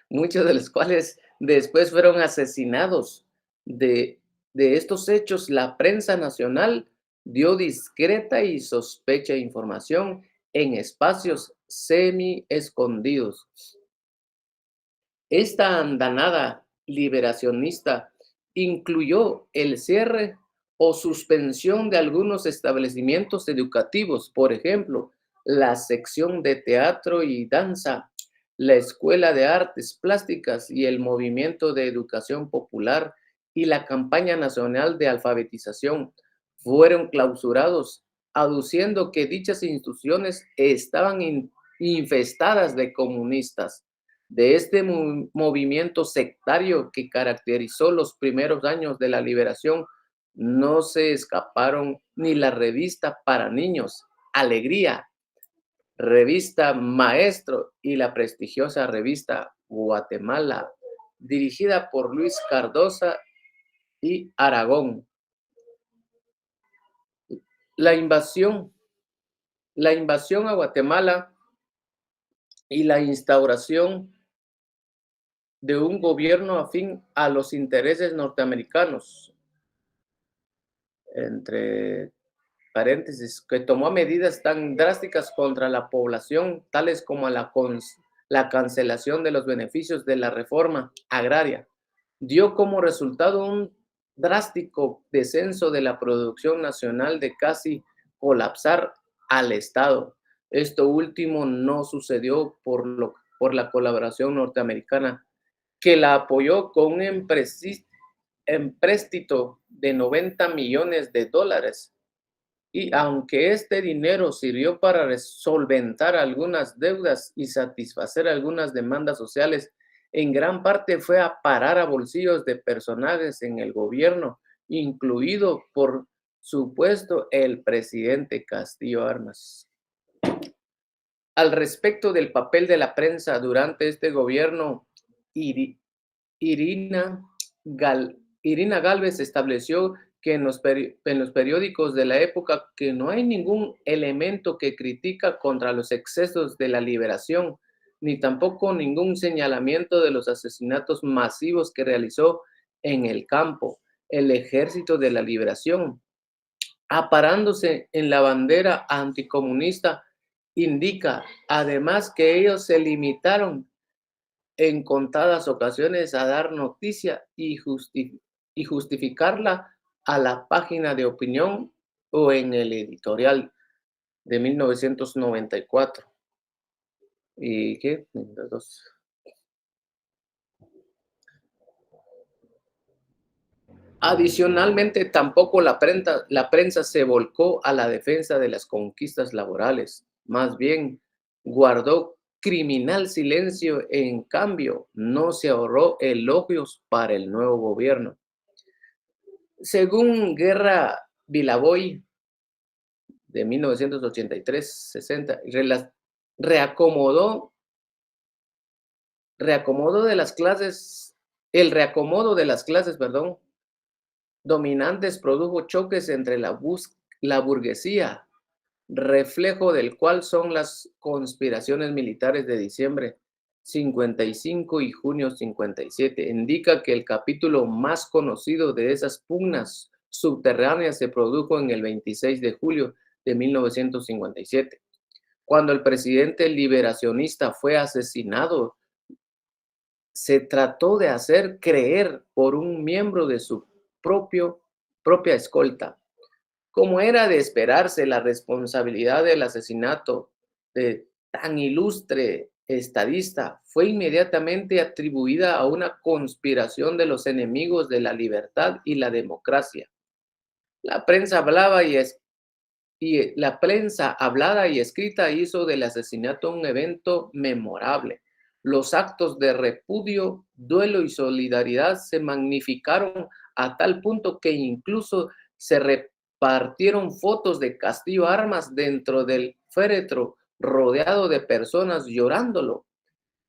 de los cuales después fueron asesinados. De estos hechos, la prensa nacional dio discreta y sospecha información en espacios semi-escondidos. Esta andanada liberacionista incluyó el cierre o suspensión de algunos establecimientos educativos, por ejemplo, la sección de teatro y danza, la Escuela de Artes Plásticas y el Movimiento de Educación Popular y la Campaña Nacional de Alfabetización fueron clausurados, aduciendo que dichas instituciones estaban infestadas de comunistas. De este movimiento sectario que caracterizó los primeros años de la liberación, no se escaparon ni la revista para niños, Alegría, revista Maestro y la prestigiosa revista Guatemala, dirigida por Luis Cardosa y Aragón. La invasión a Guatemala y la instauración de un gobierno afín a los intereses norteamericanos, entre paréntesis, que tomó medidas tan drásticas contra la población, tales como la cancelación de los beneficios de la reforma agraria, dio como resultado un drástico descenso de la producción nacional de casi colapsar al Estado. Esto último no sucedió por la colaboración norteamericana, que la apoyó con un empréstito de $90 millones. Y aunque este dinero sirvió para solventar algunas deudas y satisfacer algunas demandas sociales, en gran parte fue a parar a bolsillos de personajes en el gobierno, incluido, por supuesto, el presidente Castillo Armas. Al respecto del papel de la prensa durante este gobierno, Irina Gálvez estableció que en los periódicos de la época que no hay ningún elemento que critica contra los excesos de la liberación, ni tampoco ningún señalamiento de los asesinatos masivos que realizó en el campo el Ejército de la Liberación, aparándose en la bandera anticomunista. Indica además que ellos se limitaron en contadas ocasiones a dar noticia y justificarla a la página de opinión o en el editorial de 1994. ¿Y qué? Adicionalmente, tampoco la prensa se volcó a la defensa de las conquistas laborales. Más bien, guardó criminal silencio. En cambio, no se ahorró elogios para el nuevo gobierno. Según Guerra Vilaboy, de 1983-60, reacomodo de las clases, el reacomodo de las clases, dominantes produjo choques entre la burguesía, reflejo del cual son las conspiraciones militares de diciembre 55 y junio 57. Indica que el capítulo más conocido de esas pugnas subterráneas se produjo en el 26 de julio de 1957, cuando el presidente liberacionista fue asesinado. Se trató de hacer creer por un miembro de su propia escolta. Como era de esperarse, la responsabilidad del asesinato de tan ilustre estadista fue inmediatamente atribuida a una conspiración de los enemigos de la libertad y la democracia. La prensa hablada y escrita hizo del asesinato un evento memorable. Los actos de repudio, duelo y solidaridad se magnificaron a tal punto que incluso se repartieron fotos de Castillo Armas dentro del féretro, rodeado de personas llorándolo.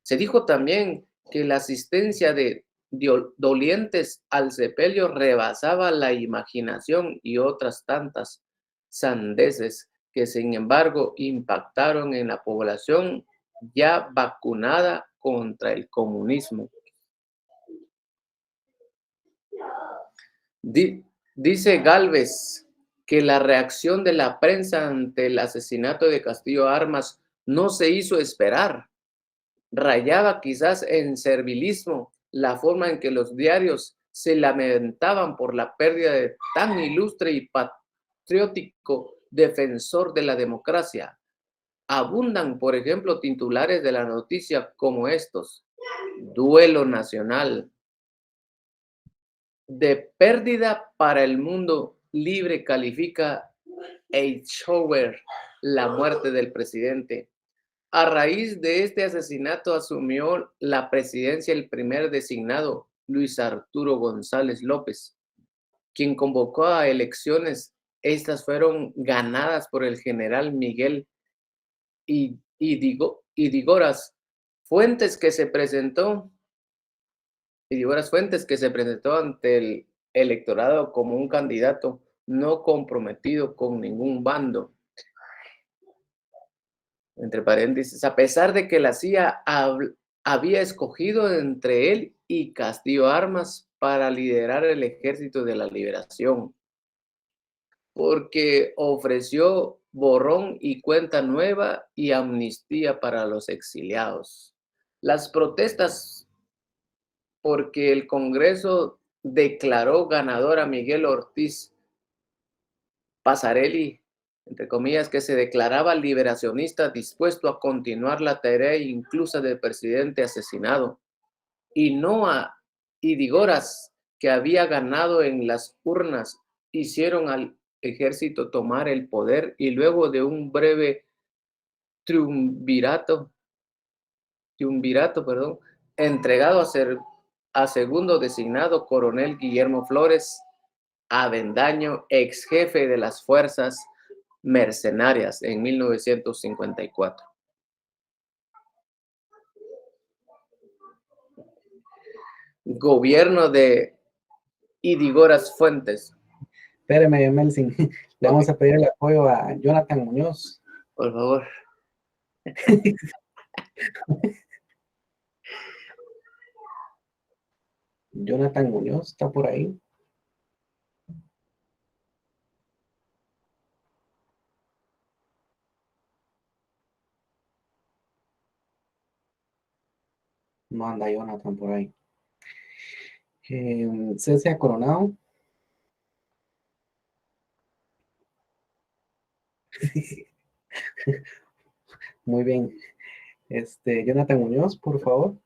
Se dijo también que la asistencia de dolientes al sepelio rebasaba la imaginación y otras tantas sandeces que, sin embargo, impactaron en la población ya vacunada contra el comunismo. Dice Gálvez que la reacción de la prensa ante el asesinato de Castillo Armas no se hizo esperar. Rayaba quizás en servilismo la forma en que los diarios se lamentaban por la pérdida de tan ilustre y patriótico defensor de la democracia. Abundan, por ejemplo, titulares de la noticia como estos: duelo nacional, de pérdida para el mundo libre califica Eichhofer la muerte del presidente. A raíz de este asesinato asumió la presidencia el primer designado, Luis Arturo González López, quien convocó a elecciones. Estas fueron ganadas por el general Miguel Ydígoras Fuentes, que se presentó ante el electorado como un candidato no comprometido con ningún bando. Entre paréntesis, a pesar de que la CIA había escogido entre él y Castillo Armas para liderar el Ejército de la Liberación, porque ofreció borrón y cuenta nueva y amnistía para los exiliados. Las protestas porque el Congreso declaró ganador a Miguel Ortiz Passarelli, entre comillas, que se declaraba liberacionista dispuesto a continuar la tarea incluso del presidente asesinado, y no a Ydígoras, que había ganado en las urnas, hicieron al ejército tomar el poder y luego de un breve triunvirato, entregado a segundo designado coronel Guillermo Flores Avendaño, ex jefe de las fuerzas mercenarias en 1954. Gobierno de Idigoras Fuentes. Espéreme, Melvin. Le vamos a pedir el apoyo a Jonathan Muñoz. Por favor. Jonathan Muñoz está por ahí. No anda Jonathan por ahí. Cecia Coronado. Muy bien. Jonathan Muñoz, por favor.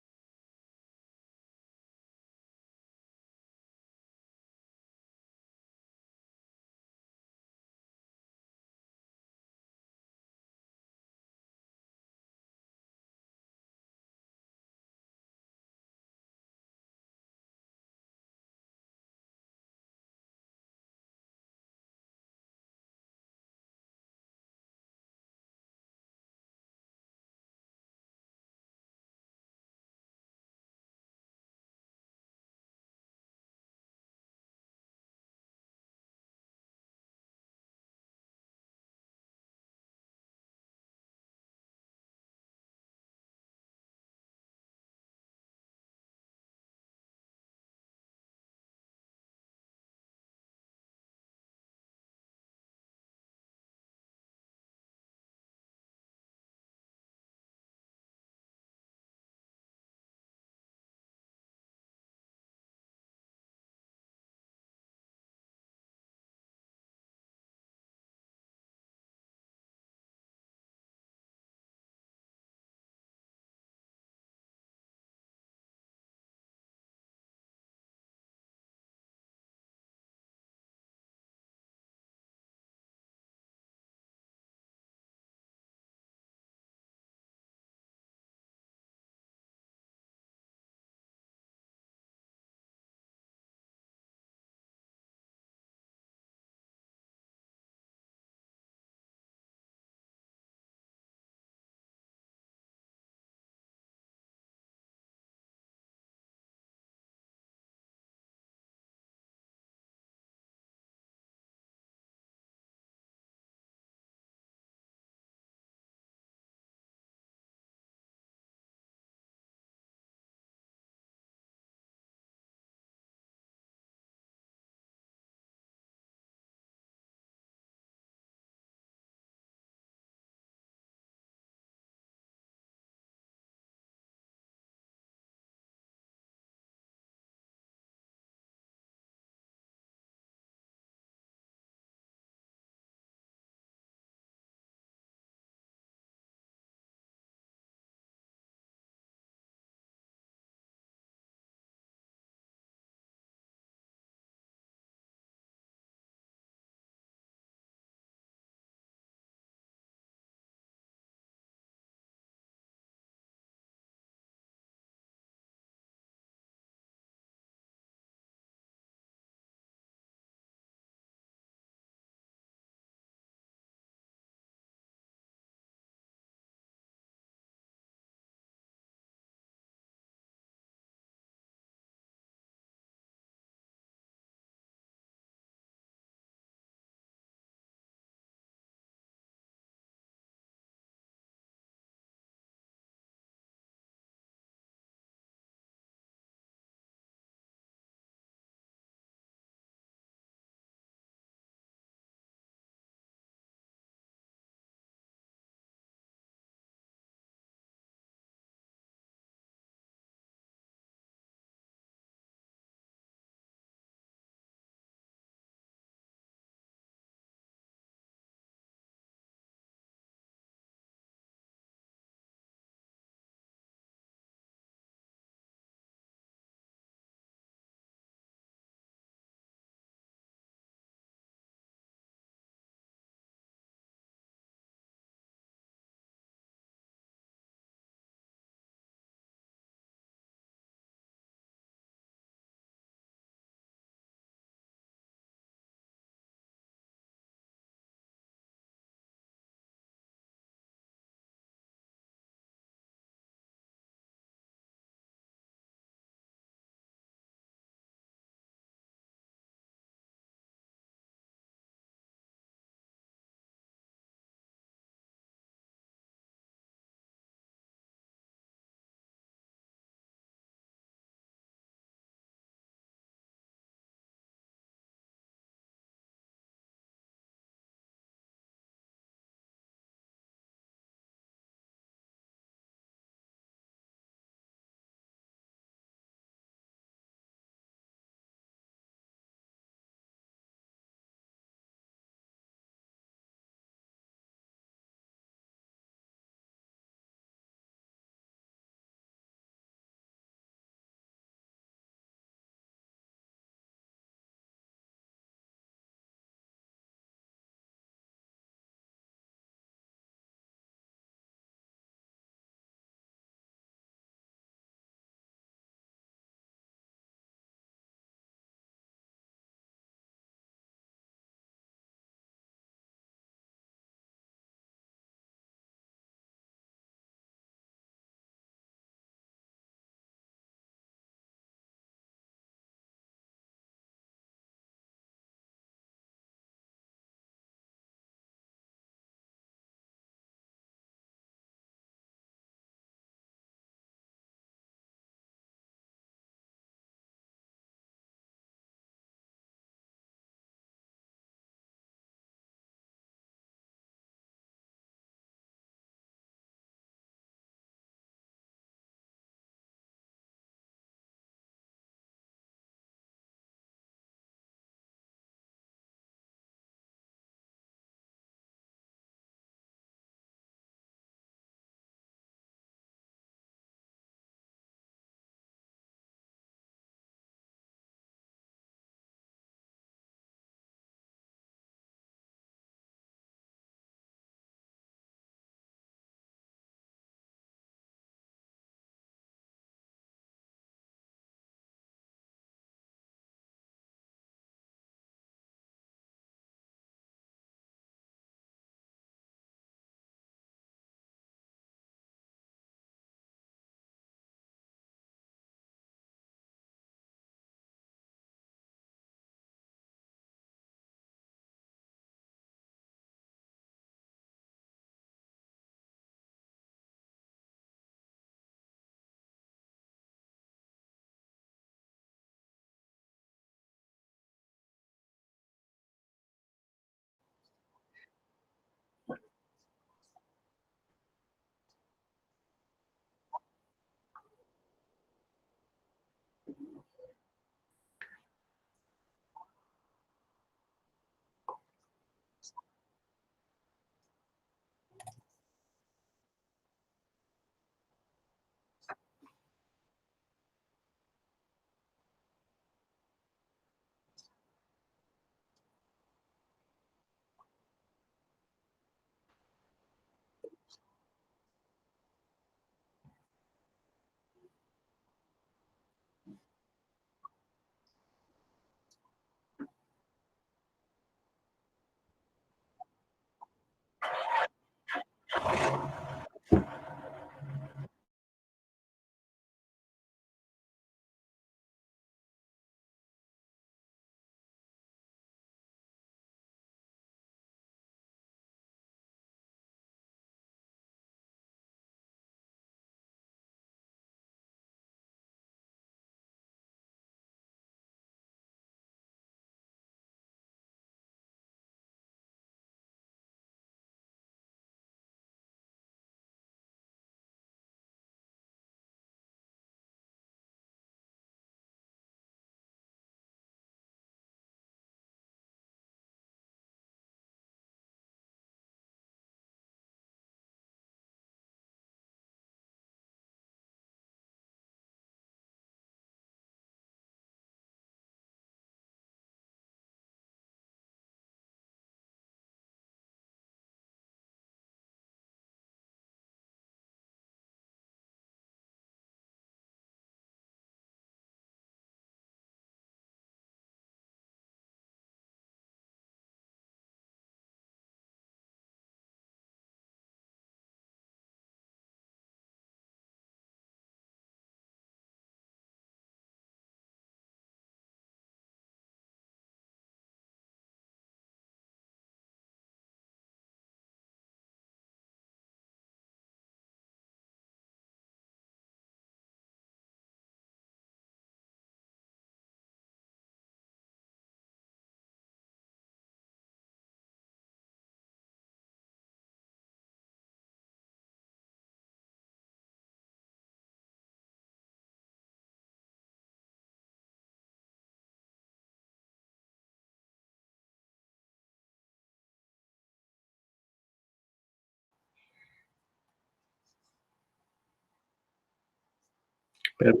Per-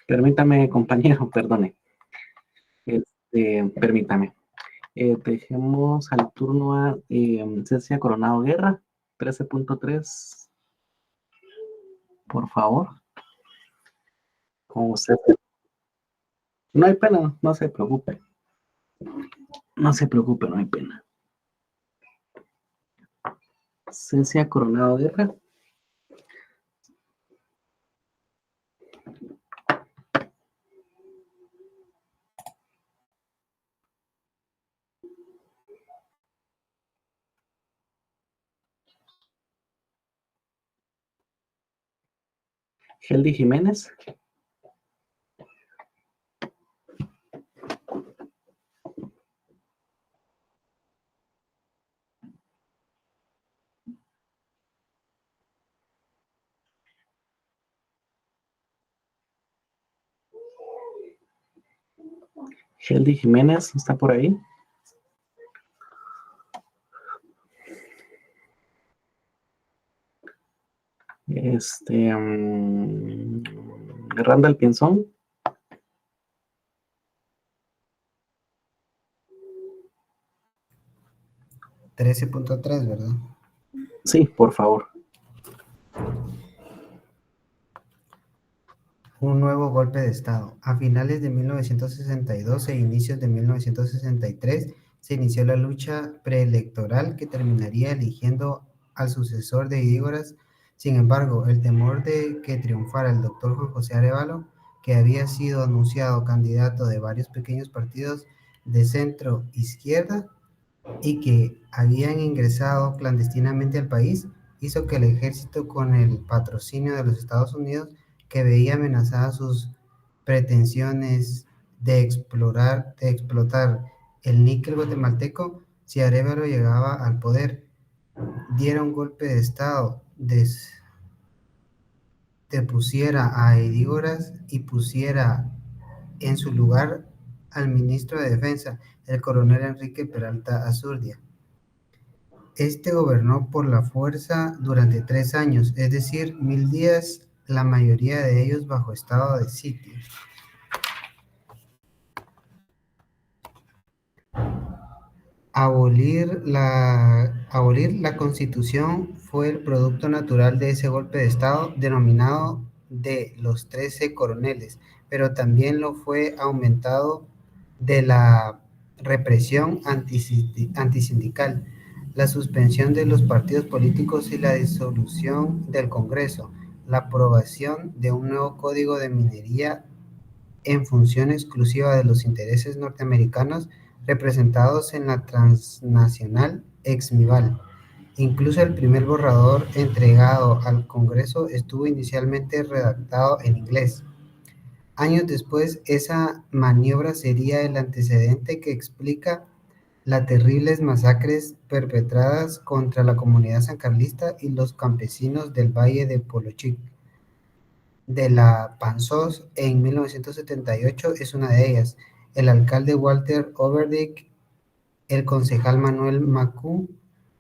Permítame, compañero, perdone. Permítame. Dejemos al turno a Cecia Coronado Guerra, 13.3. Por favor. Con usted. No hay pena, no se preocupe. No se preocupe, no hay pena. Cecia Coronado Guerra. Heldy Jiménez. Heldy Jiménez, ¿está por ahí? Randall Pinzón. ¿13.3, verdad? Sí, por favor. Un nuevo golpe de Estado. A finales de 1962 e inicios de 1963 se inició la lucha preelectoral que terminaría eligiendo al sucesor de Idígoras. Sin embargo, el temor de que triunfara el doctor Juan José Arévalo, que había sido anunciado candidato de varios pequeños partidos de centro izquierda y que habían ingresado clandestinamente al país, hizo que el ejército, con el patrocinio de los Estados Unidos, que veía amenazadas sus pretensiones de explotar el níquel guatemalteco, si Arévalo llegaba al poder, diera un golpe de Estado, depusiera a Idígoras y pusiera en su lugar al ministro de Defensa, el coronel Enrique Peralta Azurdia. Este gobernó por la fuerza durante 3 años, es decir, 1000 días, la mayoría de ellos bajo estado de sitio. Abolir la Constitución fue el producto natural de ese golpe de Estado, denominado de los 13 coroneles, pero también lo fue aumentado de la represión antisindical, la suspensión de los partidos políticos y la disolución del Congreso, la aprobación de un nuevo código de minería en función exclusiva de los intereses norteamericanos representados en la transnacional Exmival. Incluso el primer borrador entregado al Congreso estuvo inicialmente redactado en inglés. Años después, esa maniobra sería el antecedente que explica las terribles masacres perpetradas contra la comunidad sancarlista y los campesinos del Valle de Polochic. De la Panzós en 1978 es una de ellas. El alcalde Walter Overdyk, el concejal Manuel Macú,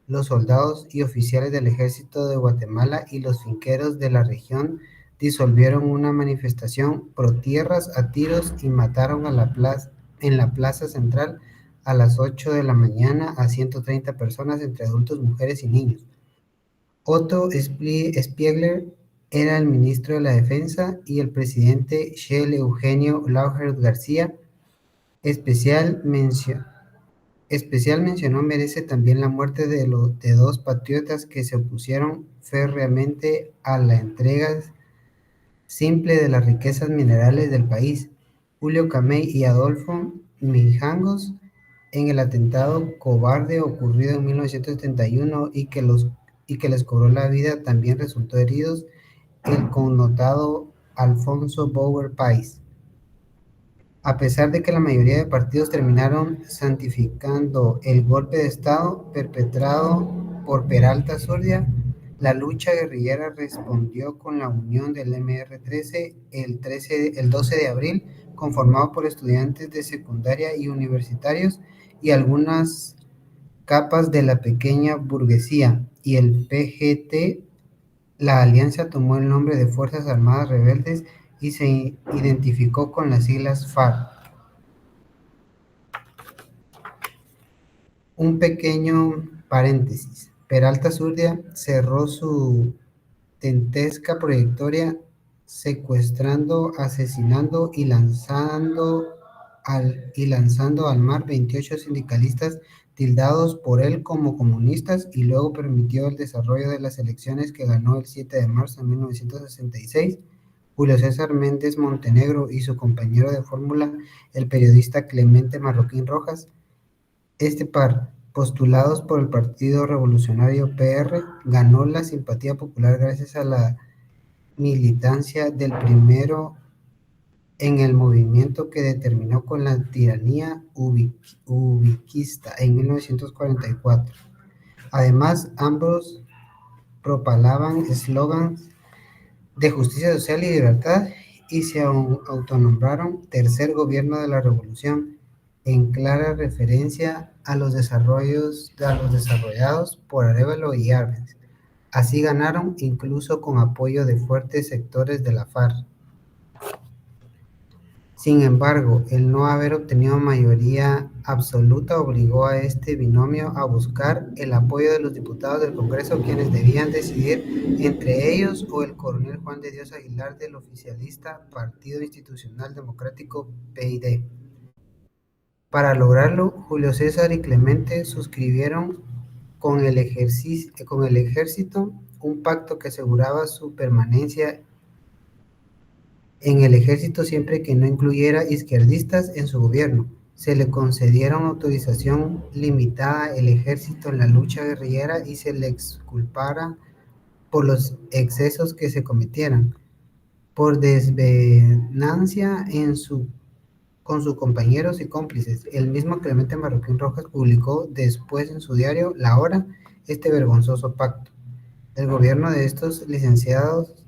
los soldados y oficiales del ejército de Guatemala y los finqueros de la región disolvieron una manifestación pro tierras a tiros y mataron en la plaza central a las 8 de la mañana a 130 personas entre adultos, mujeres y niños. Otto Spiegler era el ministro de la Defensa y el presidente Shell Eugenio Lauger García. Especial mención merece también la muerte de 2 patriotas que se opusieron férreamente a la entrega simple de las riquezas minerales del país, Julio Camey y Adolfo Mijangos, en el atentado cobarde ocurrido en 1971 y que les cobró la vida. También resultó heridos el connotado Alfonso Bauer Pais. A pesar de que la mayoría de partidos terminaron santificando el golpe de Estado perpetrado por Peralta Azurdia, la lucha guerrillera respondió con la unión del MR-13 el 12 de abril, conformado por estudiantes de secundaria y universitarios y algunas capas de la pequeña burguesía, y el PGT. La alianza tomó el nombre de Fuerzas Armadas Rebeldes y se identificó con las siglas FARC. Un pequeño paréntesis. Peralta Zurdia cerró su dantesca trayectoria secuestrando, asesinando y lanzando al mar 28 sindicalistas tildados por él como comunistas, y luego permitió el desarrollo de las elecciones que ganó el 7 de marzo de 1966. Julio César Méndez Montenegro y su compañero de fórmula, el periodista Clemente Marroquín Rojas, este par, postulados por el Partido Revolucionario PR, ganó la simpatía popular gracias a la militancia del primero en el movimiento que terminó con la tiranía ubiquista en 1944. Además, ambos propalaban eslogans de justicia social y libertad y se autonombraron Tercer Gobierno de la Revolución, en clara referencia a los desarrollados por Arévalo y Arbenz. Así ganaron, incluso con apoyo de fuertes sectores de la FARC. Sin embargo, el no haber obtenido mayoría absoluta obligó a este binomio a buscar el apoyo de los diputados del Congreso, quienes debían decidir entre ellos o el coronel Juan de Dios Aguilar del oficialista Partido Institucional Democrático PID. Para lograrlo, Julio César y Clemente suscribieron con el ejército un pacto que aseguraba su permanencia en el ejército siempre que no incluyera izquierdistas en su gobierno. Se le concedieron autorización limitada al ejército en la lucha guerrillera y se le exculpara por los excesos que se cometieran, por desvenancia con sus compañeros y cómplices. El mismo Clemente Marroquín Rojas publicó después en su diario La Hora este vergonzoso pacto. El gobierno de estos licenciados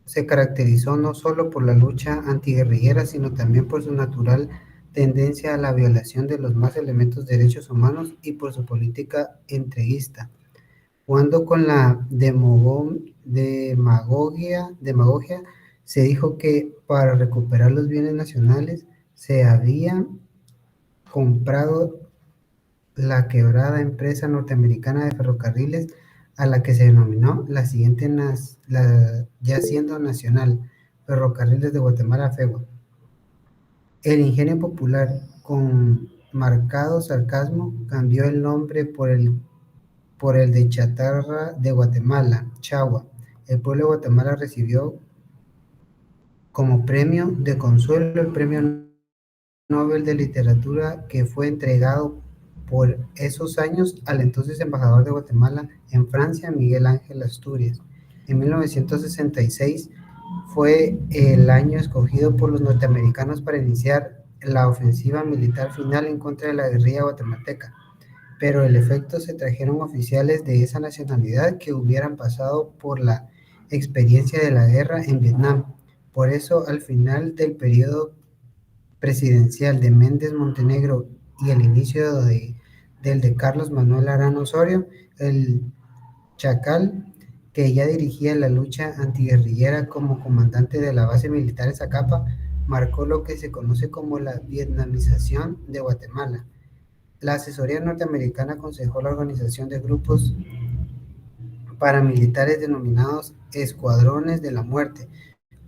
se caracterizó no solo por la lucha antiguerrillera, sino también por su natural tendencia a la violación de los más elementos derechos humanos y por su política entreguista. Cuando con la demagogia se dijo que para recuperar los bienes nacionales se había comprado la quebrada empresa norteamericana de ferrocarriles, a la que se denominó la siguiente, ya siendo nacional, Ferrocarriles de Guatemala, FEGUA. El ingenio popular, con marcado sarcasmo, cambió el nombre por el de Chatarra de Guatemala, Chagua. El pueblo de Guatemala recibió como premio de consuelo el Premio Nobel de Literatura, que fue entregado por esos años al entonces embajador de Guatemala en Francia, Miguel Ángel Asturias. En 1966 fue el año escogido por los norteamericanos para iniciar la ofensiva militar final en contra de la guerrilla guatemalteca, pero el efecto se trajeron oficiales de esa nacionalidad que hubieran pasado por la experiencia de la guerra en Vietnam. Por eso, al final del periodo presidencial de Méndez Montenegro y el inicio del de Carlos Manuel Arana Osorio, el Chacal, que ya dirigía la lucha antiguerrillera como comandante de la base militar en Zacapa, marcó lo que se conoce como la vietnamización de Guatemala. La asesoría norteamericana aconsejó la organización de grupos paramilitares denominados Escuadrones de la Muerte,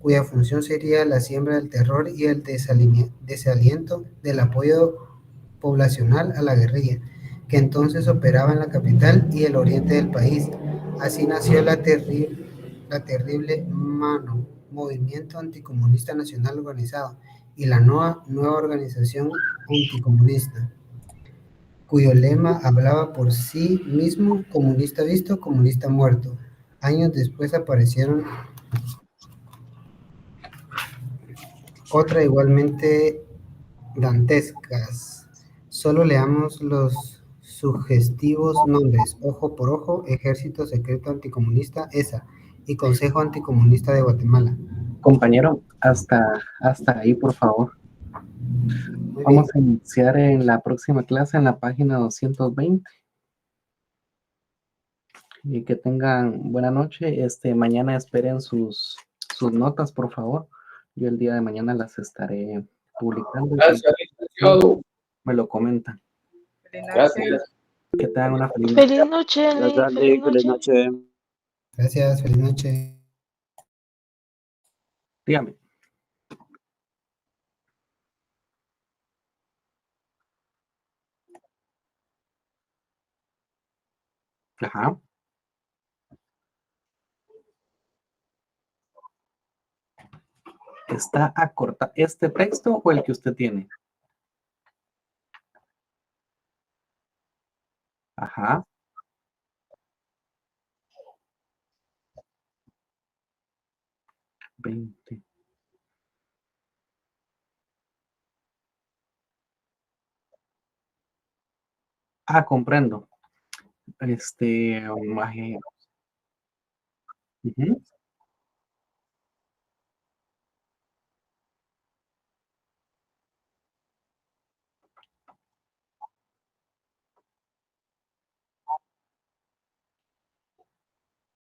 cuya función sería la siembra del terror y el desaliento del apoyo poblacional a la guerrilla, que entonces operaba en la capital y el oriente del país. Así nació la terrible MANO, Movimiento Anticomunista Nacional Organizado, y la nueva organización anticomunista, cuyo lema hablaba por sí mismo: comunista visto, comunista muerto. Años después aparecieron otra igualmente dantescas. Solo leamos los sugestivos nombres: Ojo por Ojo, Ejército Secreto Anticomunista, ESA, y Consejo Anticomunista de Guatemala. Compañero, hasta ahí, por favor. Vamos a iniciar en la próxima clase en la página 220. Y que tengan buena noche. Mañana esperen sus sus notas, por favor. Yo el día de mañana las estaré publicando. Gracias, licenciado. Me lo comentan. Gracias. Que tengan una feliz noche. Feliz noche, Andy. Gracias, Feliz Andy. Feliz noche. noche. Gracias, feliz noche. Dígame. Ajá. ¿Está acortado este texto o el que usted tiene? Ajá. Veinte. Comprendo. Ujú.